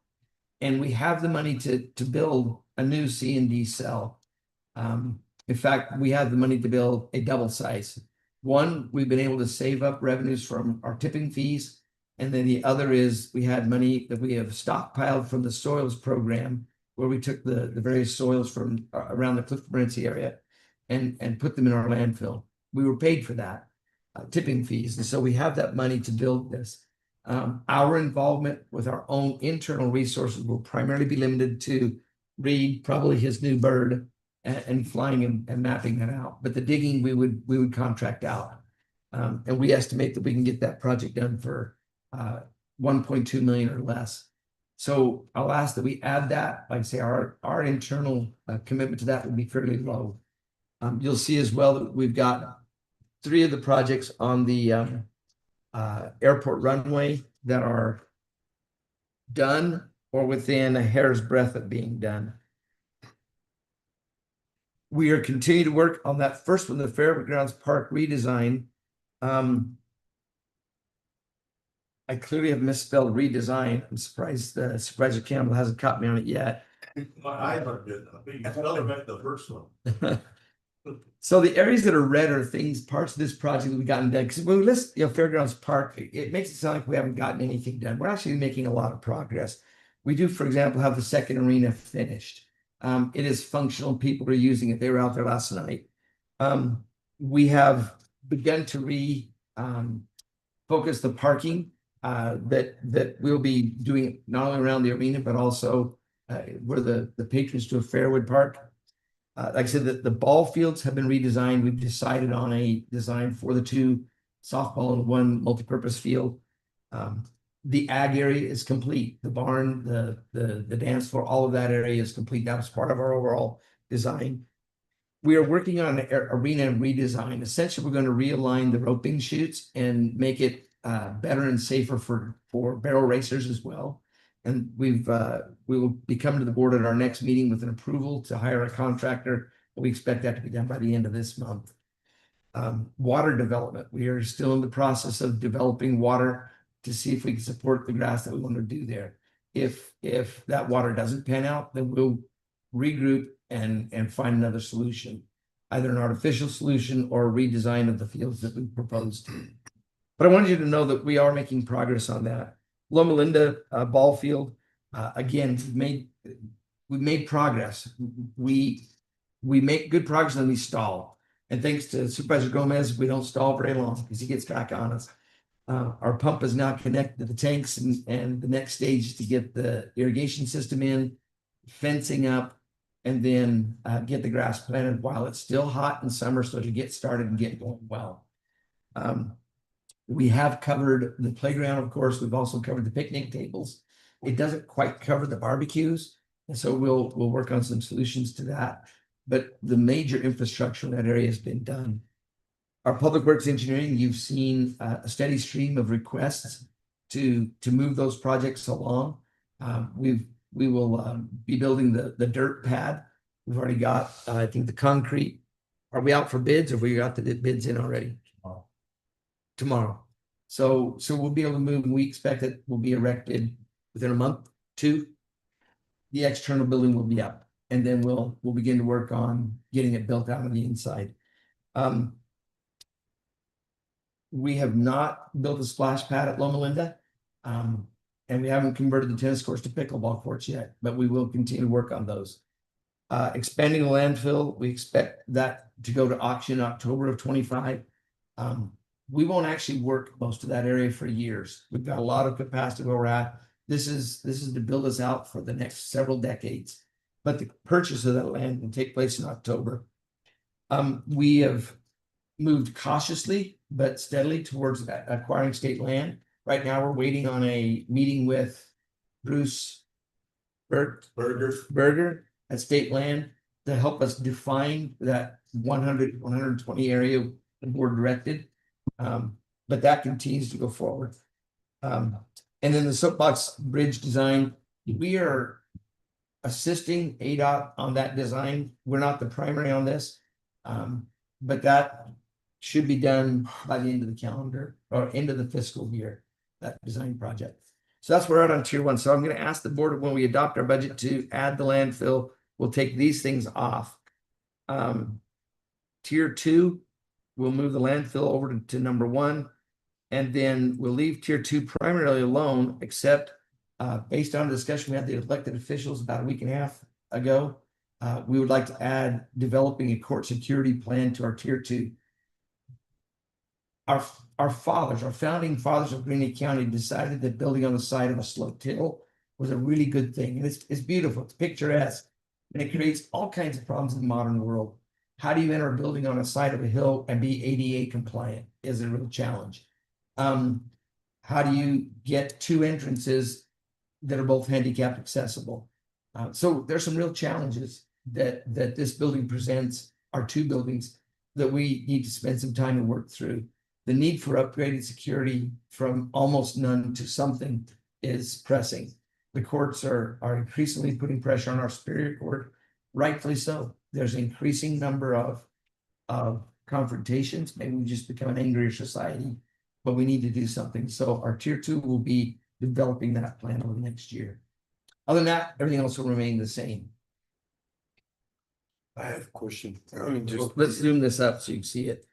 and we have the money to build a new C&D cell. In fact, we have the money to build a double size. One, we've been able to save up revenues from our tipping fees. And then the other is we had money that we have stockpiled from the soils program, where we took the various soils from around the Cliff Morenci area and put them in our landfill. We were paid for that, tipping fees. And so we have that money to build this. Our involvement with our own internal resources will primarily be limited to Reed, probably his new bird, and flying and mapping that out. But the digging we would contract out. And we estimate that we can get that project done for 1.2 million or less. So I'll ask that we add that. Like I say, our internal commitment to that would be fairly low. You'll see as well that we've got 3 of the projects on the airport runway that are done or within a hair's breadth of being done. We are continuing to work on that first one, the Fairgrounds Park redesign. I clearly have misspelled redesign. I'm surprised Supervisor Campbell hasn't caught me on it yet. My eyes are good. You spelled it right the first one. So the areas that are red are things, parts of this project that we've gotten done. Because when we list, Fairgrounds Park, it makes it sound like we haven't gotten anything done. We're actually making a lot of progress. We do, for example, have the second arena finished. It is functional. People are using it. They were out there last night. We have begun to focus the parking that we'll be doing not only around the arena, but also where the patrons to a Fairwood Park. Like I said, the ball fields have been redesigned. We've decided on a design for the 2 softball and 1 multipurpose field. The ag area is complete. The barn, the dance floor, all of that area is complete. That was part of our overall design. We are working on an arena redesign. Essentially, we're going to realign the roping chutes and make it better and safer for barrel racers as well. And we will be coming to the board at our next meeting with an approval to hire a contractor. We expect that to be done by the end of this month. Water development. We are still in the process of developing water to see if we can support the grass that we want to do there. If that water doesn't pan out, then we'll regroup and find another solution, either an artificial solution or a redesign of the fields that we proposed. But I wanted you to know that we are making progress on that. Loma Linda ball field, again, we made progress. We make good progress and then we stall. And thanks to Supervisor Gomez, we don't stall very long because he gets back on us. Our pump is now connected to the tanks, and the next stage is to get the irrigation system in, fencing up, and then get the grass planted while it's still hot in summer, so to get started and get going well. We have covered the playground, of course. We've also covered the picnic tables. It doesn't quite cover the barbecues, and so we'll work on some solutions to that. But the major infrastructure in that area has been done. Our public works engineering, you've seen a steady stream of requests to move those projects along. We will be building the dirt pad. We've already got, I think, the concrete. Are we out for bids, or we got the bids in already? Tomorrow. So we'll be able to move, and we expect it will be erected within a month, 2. The external building will be up, and then we'll begin to work on getting it built out on the inside. We have not built a splash pad at Loma Linda, and we haven't converted the tennis courts to pickleball courts yet, but we will continue to work on those. Expanding the landfill, we expect that to go to auction in October of 25. We won't actually work most of that area for years. We've got a lot of capacity where we're at. This is to build us out for the next several decades, but the purchase of that land will take place in October. We have moved cautiously but steadily towards acquiring state land. Right now, we're waiting on a meeting with Bruce Berger at State Land to help us define that 120 area the board directed. But that continues to go forward. And then the soapbox bridge design, we are assisting ADOT on that design. We're not the primary on this, but that should be done by the end of the calendar or end of the fiscal year, that design project. So that's where we're at on tier 1. So I'm going to ask the board, when we adopt our budget, to add the landfill. We'll take these things off. Tier 2, we'll move the landfill over to number 1, and then we'll leave tier 2 primarily alone, except based on the discussion we had the elected officials about a week and a half ago, we would like to add developing a court security plan to our tier 2. Our founding fathers of Greeley County decided that building on the side of a sloped hill was a really good thing. And it's beautiful, it's picturesque, and it creates all kinds of problems in the modern world. How do you enter a building on the side of a hill and be ADA compliant is a real challenge. How do you get 2 entrances that are both handicapped accessible? So there's some real challenges that this building presents, our 2 buildings, that we need to spend some time and work through. The need for upgraded security from almost none to something is pressing. The courts are increasingly putting pressure on our Superior Court, rightfully so. There's an increasing number of confrontations. Maybe we just become an angrier society, but we need to do something. So our tier 2 will be developing that plan over the next year. Other than that, everything else will remain the same. I have a question. I mean, just Let's zoom this up so you can see it.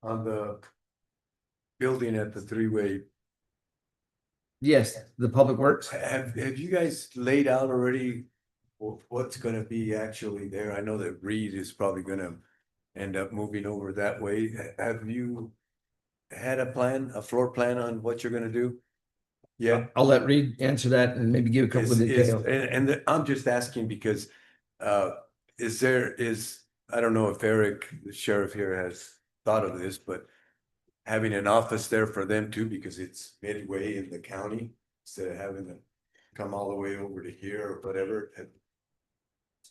on the building at the three-way, Yes, the public works. have you guys laid out already what's gonna be actually there? I know that Reed is probably gonna end up moving over that way. Have you had a plan, a floor plan on what you're gonna do? Yeah. I'll let Reed answer that and maybe give a couple of details. I'm just asking because, I don't know if Eric, the sheriff here, has thought of this, but having an office there for them too, because it's midway in the county, instead of having to come all the way over to here or whatever.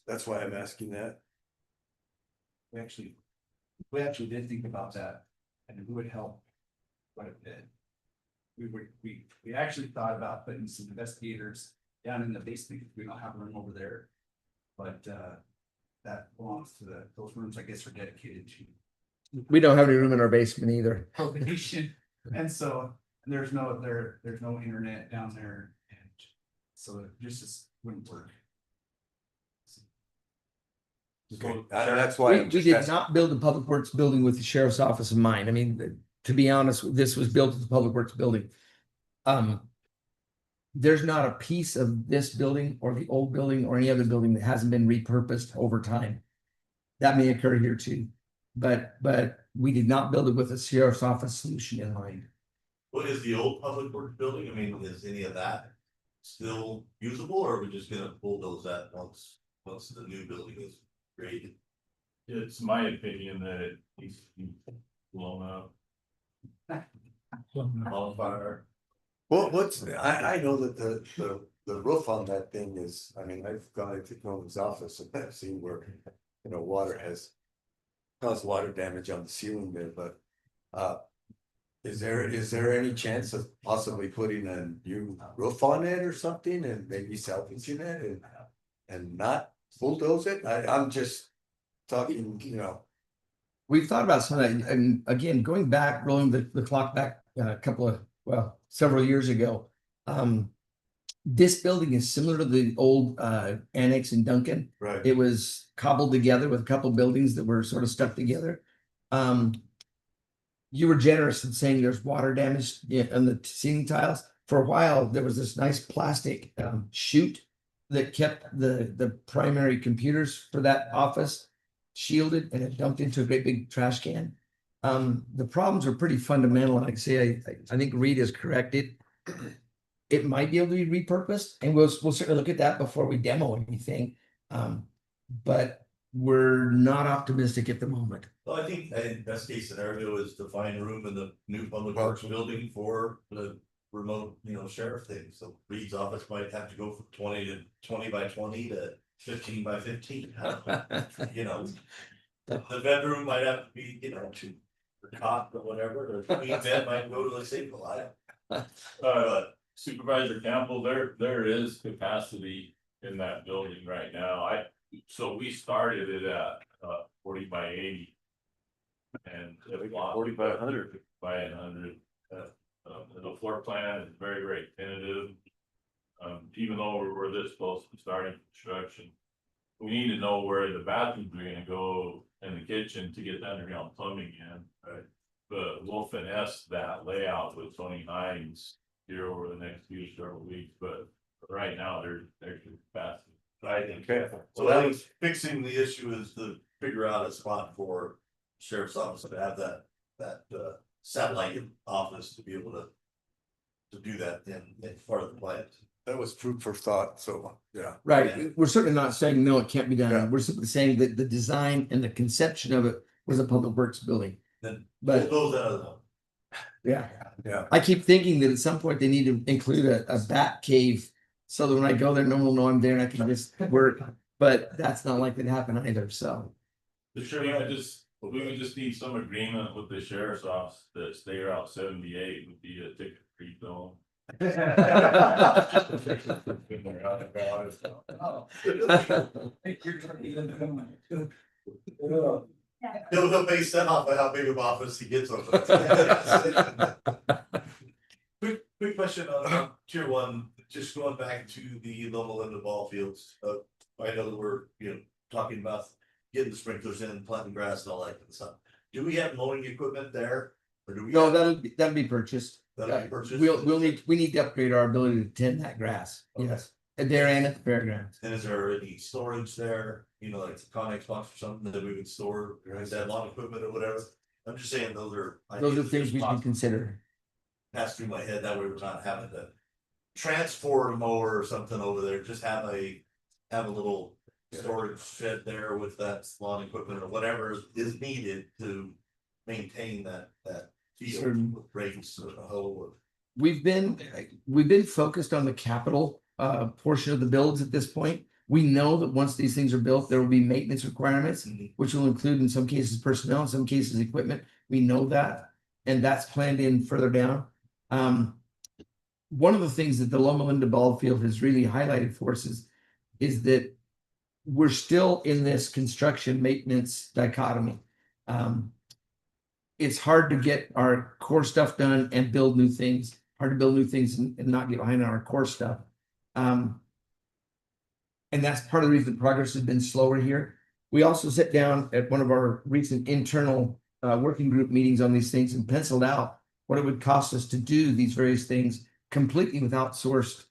That's why I'm asking that. We actually did think about that, and it would help quite a bit. We actually thought about putting some investigators down in the basement, we don't have room over there. But that belongs to those rooms, I guess, are dedicated to We don't have any room in our basement either. probation. And so there's no internet down there, and so it just wouldn't work. Okay, that's why. We did not build the public works building with the sheriff's office in mind. I mean, to be honest, this was built as the public works building. There's not a piece of this building or the old building or any other building that hasn't been repurposed over time. That may occur here too, but we did not build it with a sheriff's office solution in mind. What is the old public works building? I mean, is any of that still usable, or are we just gonna bulldoze that once the new building is created? It's my opinion that it needs to be blown up. On fire? Well, I know that the roof on that thing is, I mean, I've gone into Cohen's office and I've seen where, water has caused water damage on the ceiling there, but, is there any chance of possibly putting a new roof on it or something and maybe salvaging it and not bulldoze it? I'm just talking, We've thought about some of that, and again, going back, rolling the clock back several years ago. This building is similar to the old annex in Duncan. right. It was cobbled together with a couple buildings that were sort of stuck together. You were generous in saying there's water damage on the ceiling tiles. For a while, there was this nice plastic chute that kept the primary computers for that office shielded, and it dumped into a great big trash can. The problems are pretty fundamental. Like I say, I think Reed is correct. It might be able to be repurposed, and we'll certainly look at that before we demo anything. But we're not optimistic at the moment. Well, I think best case scenario is to find room in the new public works building for the remote, sheriff thing. So Reed's office might have to go from 20 by 20 to 15 by 15. The bedroom might have to be, to the cot or whatever, or the bed might go to the single. Supervisor Campbell, there is capacity in that building right now. So we started it at 40 by 80. And 40 by 100 by 100. The floor plan is very, very tentative. Even though we're this close to starting construction, we need to know where the bathrooms are gonna go in the kitchen to get the underground plumbing in. Right? But we'll finesse that layout with Tony Hines here over the next few several weeks, but right now there's capacity. I think. So that was fixing the issue is to figure out a spot for sheriff's office to have that satellite office to be able to do that in part of the plant. That was food for thought, so, yeah. Right. Yeah. We're certainly not saying, no, it can't be done. Yeah. We're simply saying that the design and the conception of it was a public works building. Then But those out of them. yeah, Yeah. I keep thinking that at some point they need to include a bat cave so that when I go there, no one will know I'm there and I can just work. But that's not likely to happen either. So We would just need some agreement with the sheriff's office that stay Route 78 would be a ticket free zone. He'll base that off of how big of office he gets over. Quick question on tier one, just going back to the Loma Linda ball fields. I know that we're, talking about getting the sprinklers in, planting grass and all that kind of stuff. Do we have mowing equipment there? Or do we? No, have- that'll be purchased. That'll be purchased? We need to upgrade our ability to tend that grass. Okay. Yes, and there and at the fairgrounds. And is there any storage there, you know, like a Connex box or something that we would store, or is that lawn equipment or whatever? I'm just saying those are. Those are ideas things we that can just consider. pass through my head, that way we're not having to transport a mower or something over there, just have a little storage shed there with that lawn equipment or whatever is needed to maintain that field Certain- with rakes or a hoe or. We've been focused on the capital portion of the builds at this point. We know that once these things are built, there will be maintenance requirements, which will include in some cases personnel, in some cases equipment. We know that, and that's planned in further down. One of the things that the Loma Linda ball field has really highlighted for us is that we're still in this construction maintenance dichotomy. It's hard to get our core stuff done and build new things. Hard to build new things and not get behind on our core stuff. And that's part of the reason progress has been slower here. We also sat down at one of our recent internal working group meetings on these things and penciled out what it would cost us to do these various things completely with outsourced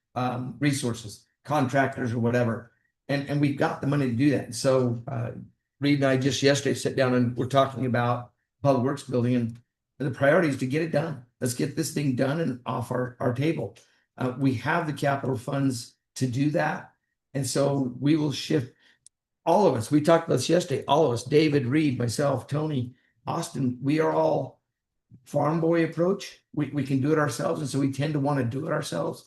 resources, contractors or whatever. And we've got the money to do that. So Reed and I just yesterday sat down and we're talking about Public Works building, and the priority is to get it done. Let's get this thing done and off our table. We have the capital funds to do that. And so we will shift all of us. We talked about this yesterday, all of us, David, Reed, myself, Tony, Austin, we are all farm boy approach. We can do it ourselves. And so we tend to want to do it ourselves.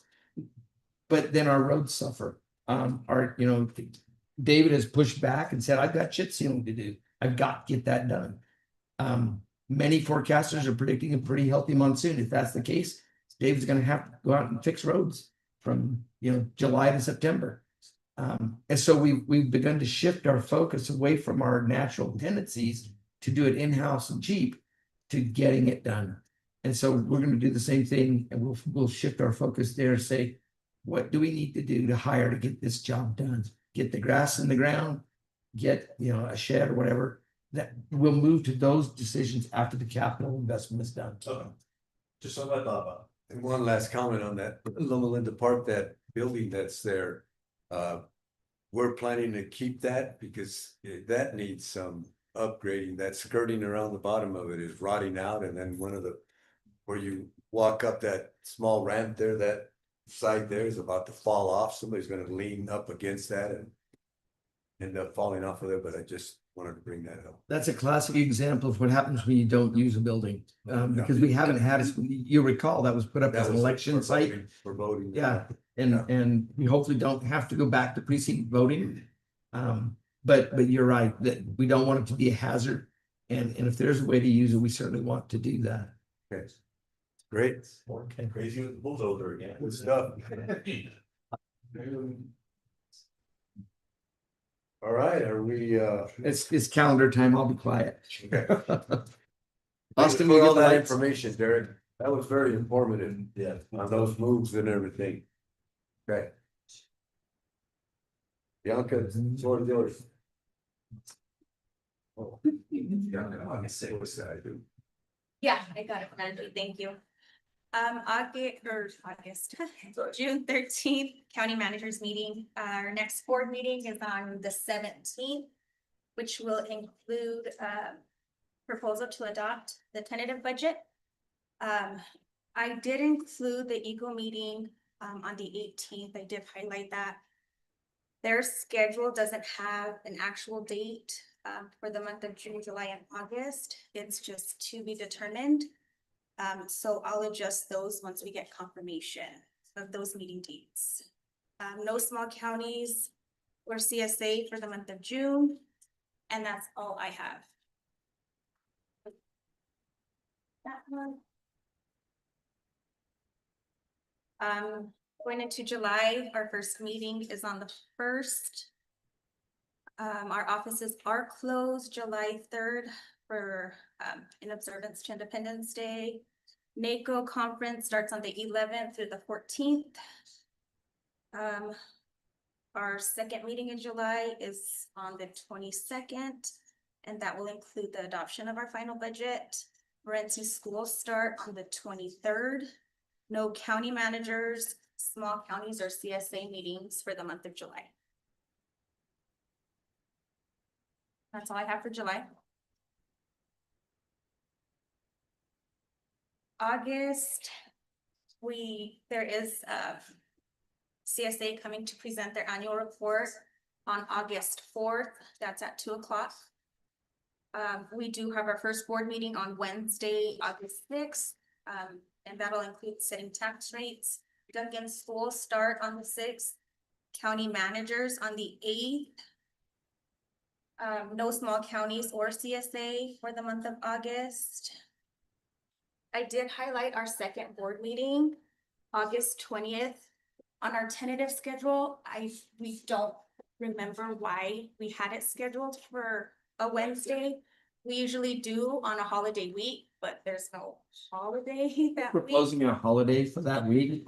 But then our roads suffer. David has pushed back and said, I've got chip sealing to do. I've got to get that done. Many forecasters are predicting a pretty healthy monsoon. If that's the case, David's going to have to go out and fix roads from July to September. And so we've begun to shift our focus away from our natural tendencies to do it in-house and cheap to getting it done. And so we're going to do the same thing, and we'll shift our focus there. Say, what do we need to do to hire to get this job done? Get the grass in the ground, get a shed or whatever. That we'll move to those decisions after the capital investment is done. Okay. Just something I thought about. And one last comment on that, Loma Linda Park, that building that's there. We're planning to keep that because that needs some upgrading. That skirting around the bottom of it is rotting out, and then where you walk up that small ramp there, that side there is about to fall off. Somebody's gonna lean up against that and end up falling off of there, but I just wanted to bring that up. That's a classic example of what happens when you don't use a building, because we haven't had it. You recall that was put up as an election site. For voting. Yeah, and we hopefully don't have to go back to precinct voting. But you're right, that we don't want it to be a hazard. And if there's a way to use it, we certainly want to do that. Okay. Great. Okay. Crazy with the bulldozer again. Good stuff. All right, are we It's calendar time. I'll be quiet. Austin, for all that information, Derek. That was very informative Yeah. on those moves and everything. Okay. Bianca, it's all yours. Oh. I say what's that I do. Yeah, I got it, Randy, thank you. June 13th, county managers meeting. Our next board meeting is on the 17th, which will include proposal to adopt the tentative budget. I did include the Eagle meeting on the 18th. I did highlight that. Their schedule doesn't have an actual date for the month of June, July, and August. It's just to be determined. So I'll adjust those once we get confirmation of those meeting dates. No small counties or CSA for the month of June, and that's all I have. That one. Going into July, our first meeting is on the 1st. Our offices are closed July 3rd for in observance to Independence Day. NACO conference starts on the 11th through the 14th. Our second meeting in July is on the 22nd, and that will include the adoption of our final budget. Morenci schools start on the 23rd. No county managers, small counties or CSA meetings for the month of July. That's all I have for July. August, there is CSA coming to present their annual report on August 4th. That's at 2:00. We do have our first board meeting on Wednesday, August 6th. And that'll include setting tax rates. Duncan schools start on the 6th. County managers on the 8th. No small counties or CSA for the month of August. I did highlight our second board meeting, August 20th. On our tentative schedule, we don't remember why we had it scheduled for a Wednesday. We usually do on a holiday week, but there's no holiday that week. Proposing a holiday for that week.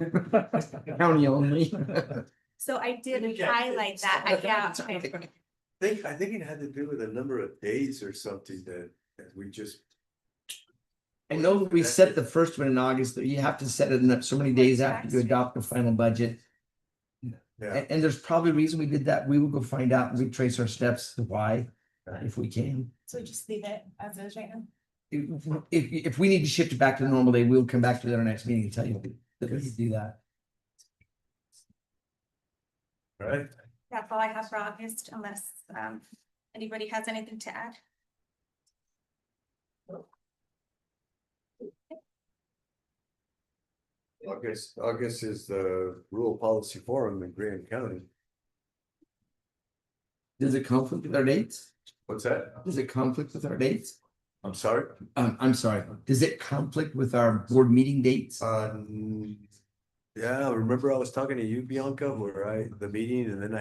County only. So I did highlight that. Yeah. I think it had to do with a number of days or something that we just. I know we set the first one in August, that you have to set it in so many days after you adopt the final budget. Yeah, And there's probably a reason we did that. We will go find out and we trace our steps to why, if we can. So just leave it as is right now. If we need to shift it back to the normal day, we'll come back to our next meeting and tell you that we can do that. all right. That's all I have for August, unless anybody has anything to add. August is the rural policy forum in Graham County. Does it conflict with our dates? What's that? Does it conflict with our dates? I'm sorry? I'm sorry. Does it conflict with our board meeting dates? Yeah, remember I was talking to you, Bianca, where the meeting and then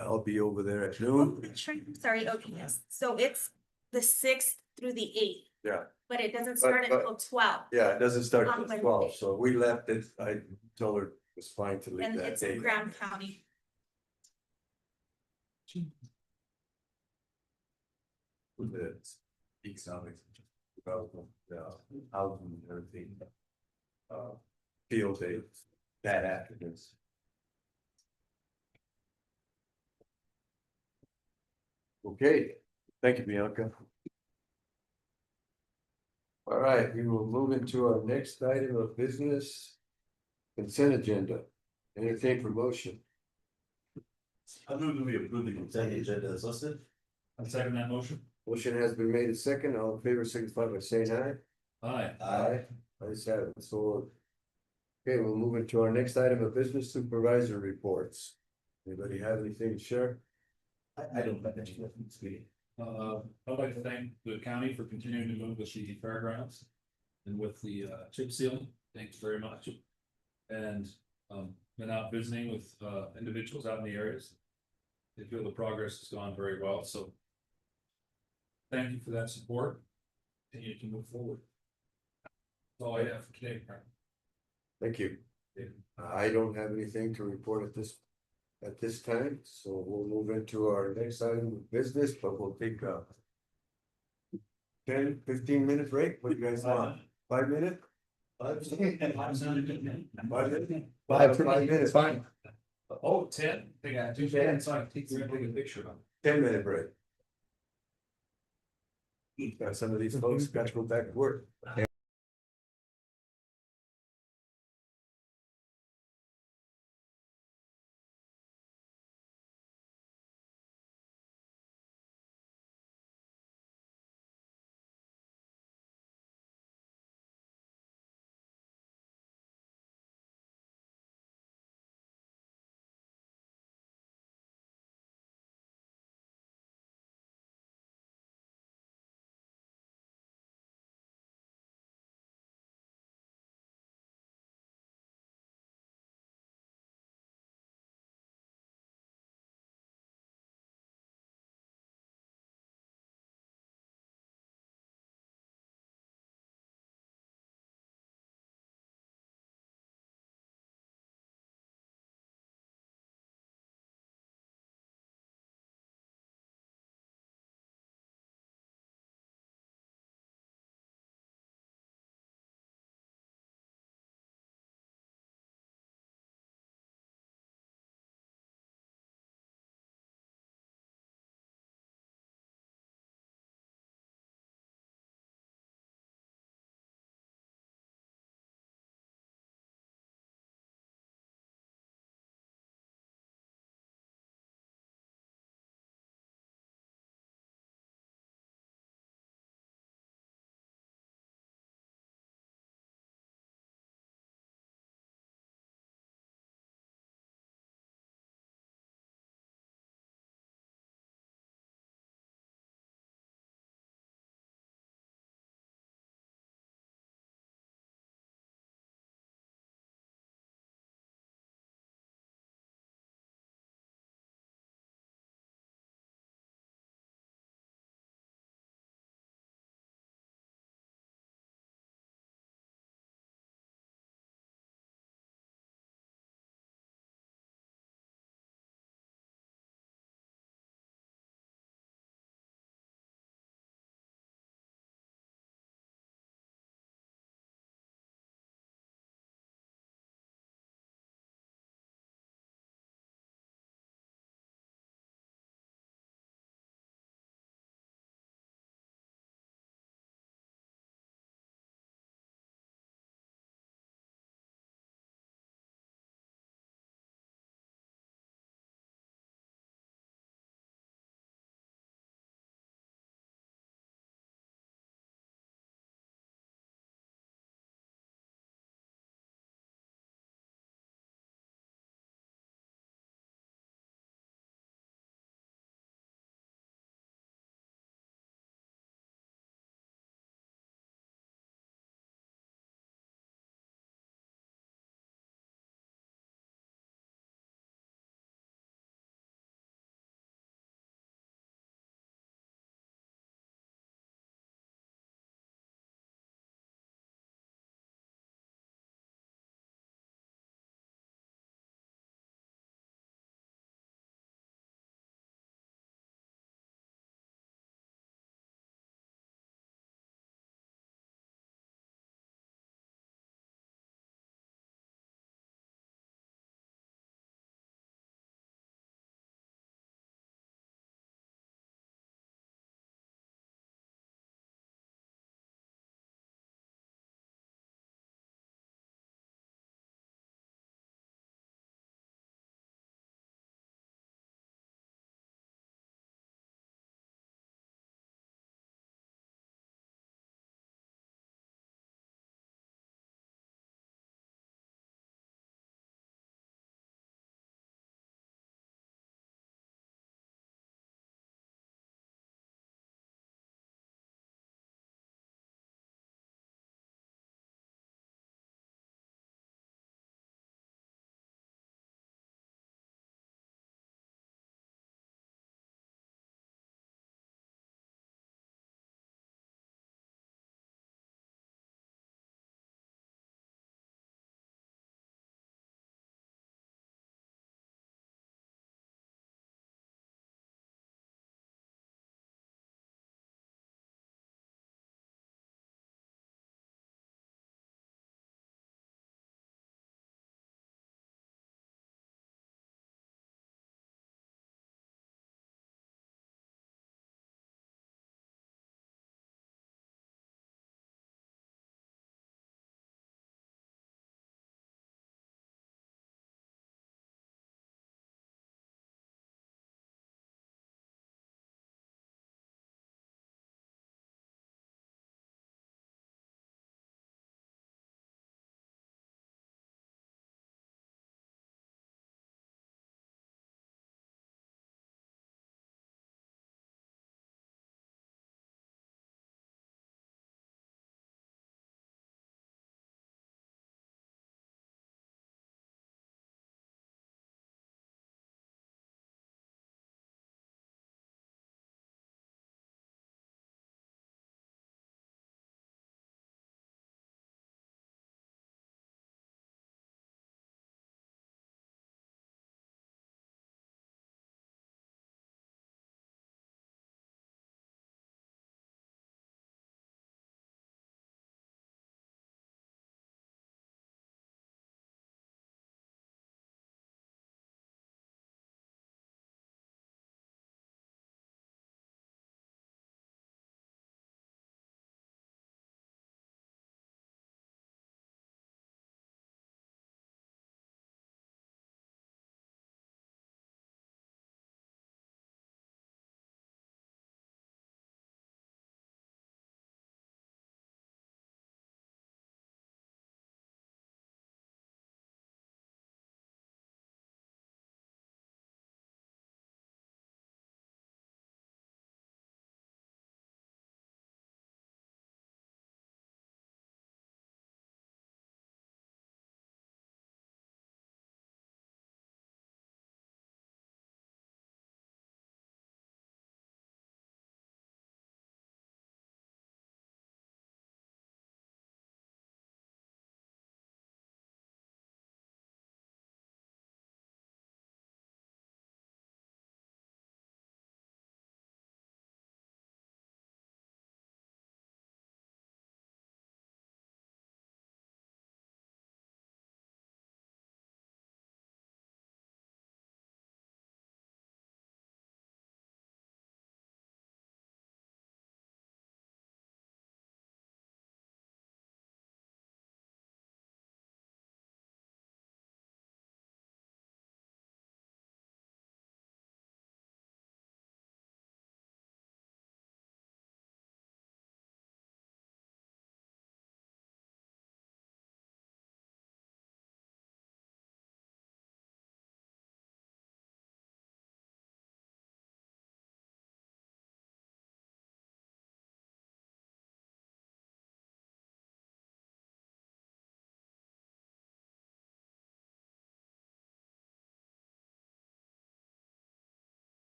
I'll be over there at noon. Sorry, okay, yes. So it's the 6th through the 8th. Yeah. But it doesn't start but- until 12. Yeah, it doesn't start On until 12, Wednesday. so we left it. I told her it was fine to leave And that it's in date. Graham County. With the economic development, housing and everything. Field day, bad applicants. Okay, thank you, Bianca. All right, we will move into our next item of business. Consent agenda, entertain promotion. I move that we approve the consent agenda as listed. I second that motion. Motion has been made a second, all in favor signify by saying aye. Aye. Aye. Ayes have it, so. Okay, we'll move into our next item of business, supervisor reports. Anybody have anything to share? I don't think that's what it's be. I'd like to thank the county for continuing to move with the fairgrounds. And with the chip sealing, thanks very much. And been out visiting with individuals out in the areas. They feel the progress has gone very well, so. Thank you for that support. Continue to move forward. That's all I have for today, Frank. Thank you. I don't have anything to report at this time, so we'll move into our next item of business, but we'll take a 10-15 minute break. What do you guys want? 5 minutes? 5 minutes? 5 minutes, Fine. Oh, 10. They got 2 minutes, so I can take a picture of them. 10-minute break. Got some of these folks got to go back to work.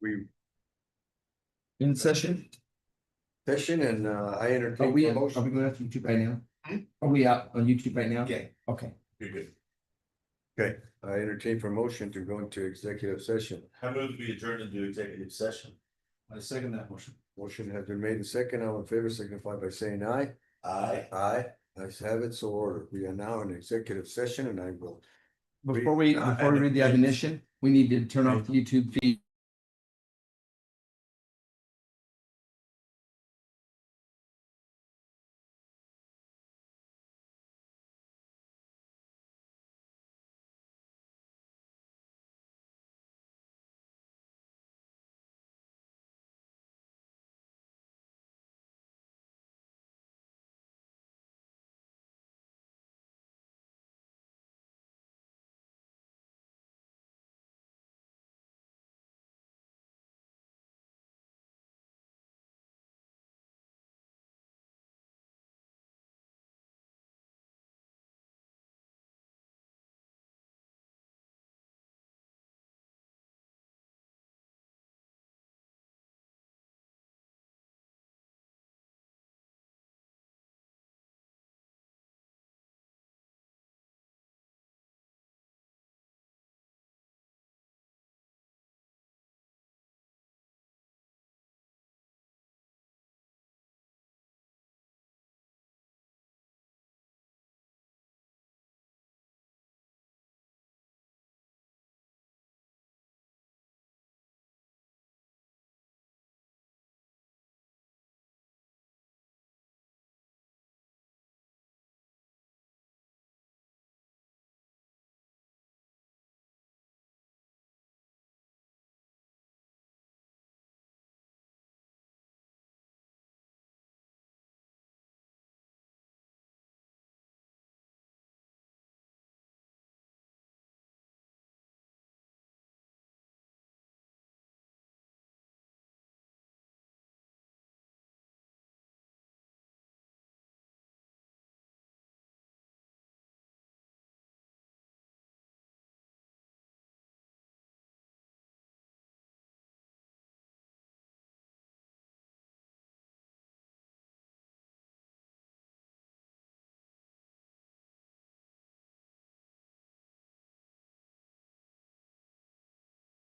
we In session? session and I Are entertain we, a are we motion. going to YouTube right now? Are we out on YouTube right now? Yeah. Okay. You're good. Okay, I entertain for motion to go into executive session. I move to be adjourned into executive session. I second that motion. Motion has been made and second. All in favor signify by saying aye. Aye. Aye. Ayes have it, so ordered. We are now in executive session and I will. Before we read the admonition, we need to turn off the YouTube feed.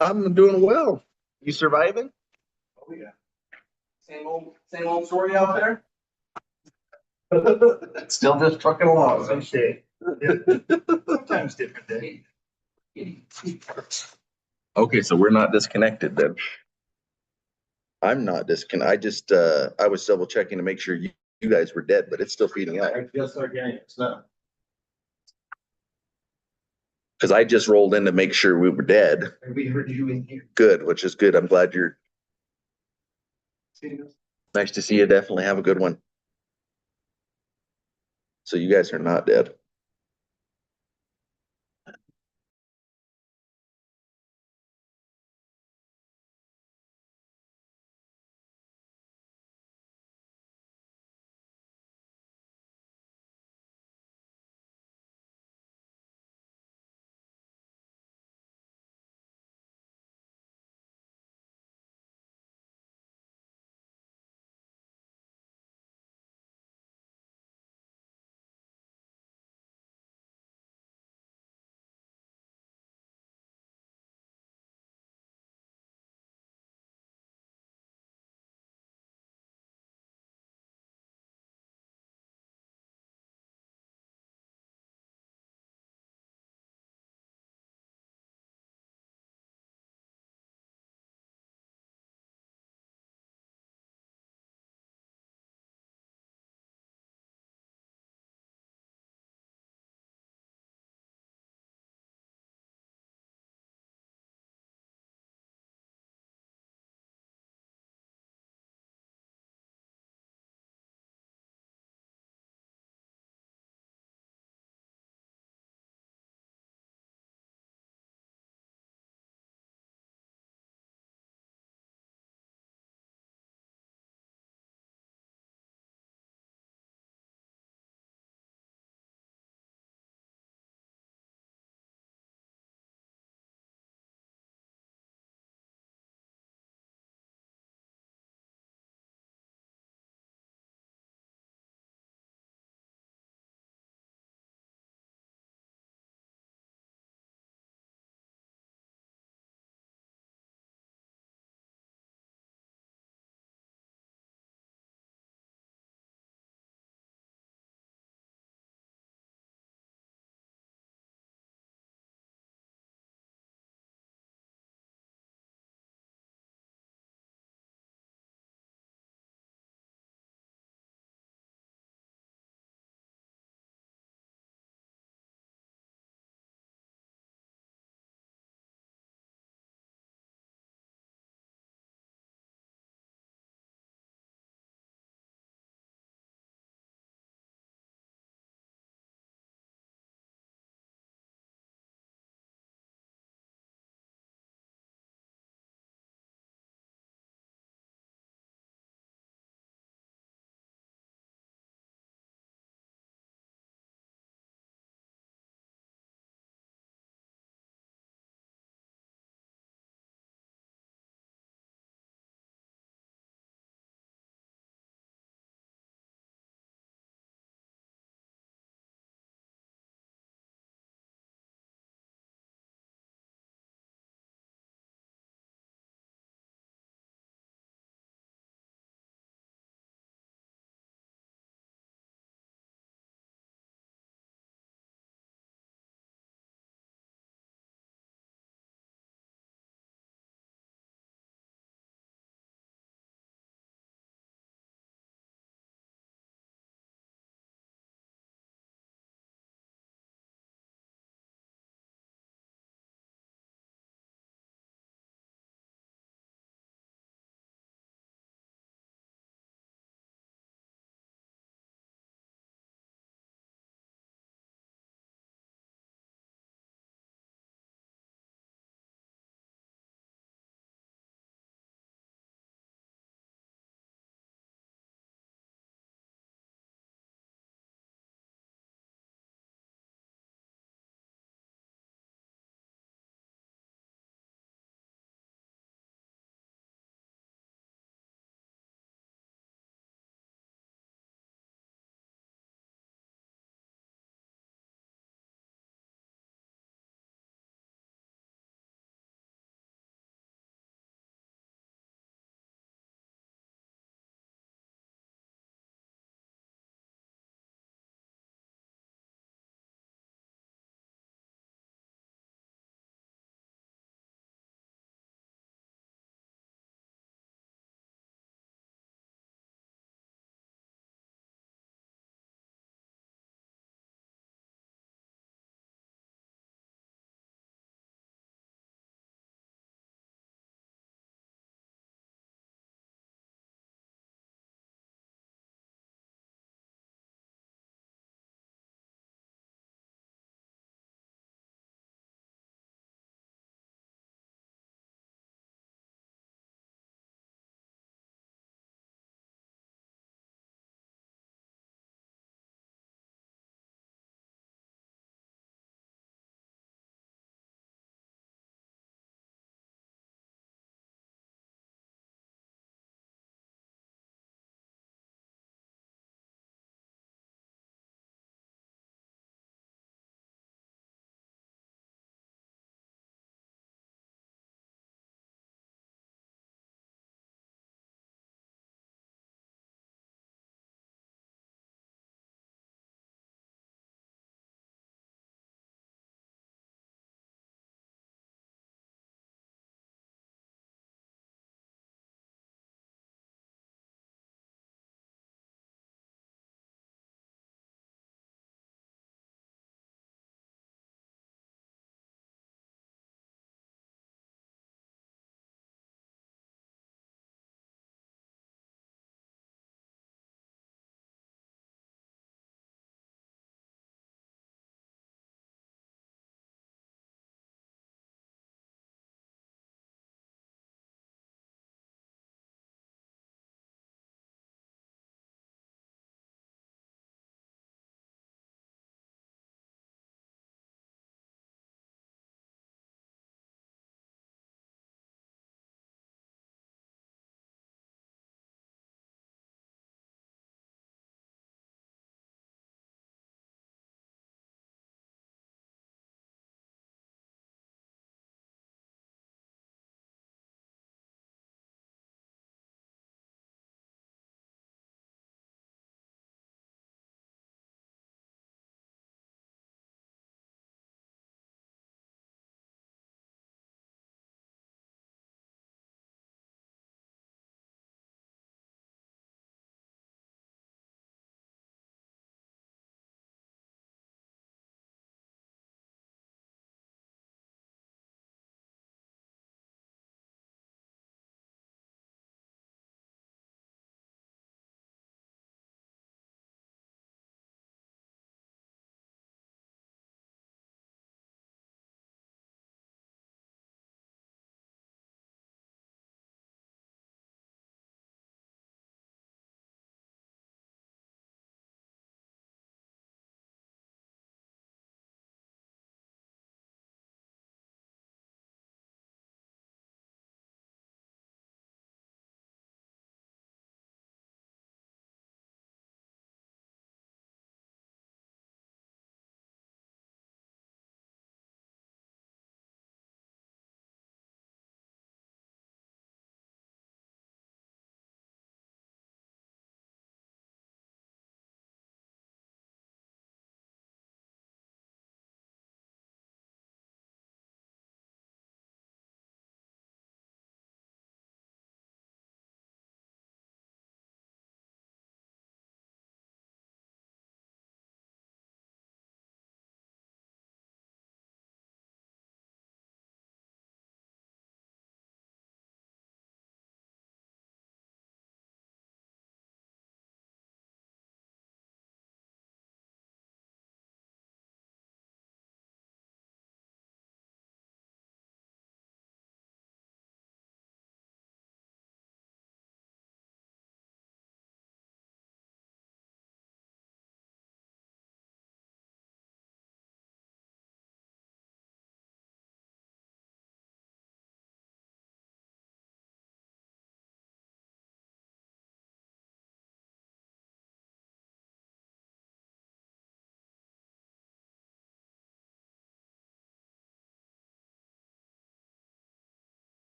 I'm doing well. You surviving? Oh, yeah. Same old story out there? Still just trucking along. Okay. Sometimes different day. Okay, so we're not disconnected then. I'm not disconnected. I was double checking to make sure you guys were dead, but it's still feeding up. Just organic, it's not. Cause I just rolled in to make sure we were dead. We heard you in here. Good, which is good. I'm glad you're nice to see you. Definitely have a good one. So you guys are not dead.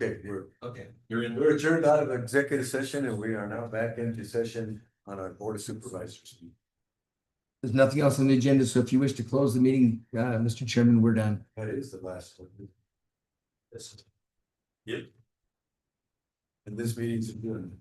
Okay, Okay, you're in. we're adjourned out of executive session and we are now back into session on our board of supervisors. There's nothing else on the agenda, so if you wish to close the meeting, Mr. Chairman, we're done. That is the last one. Yep. And this meeting's adjourned.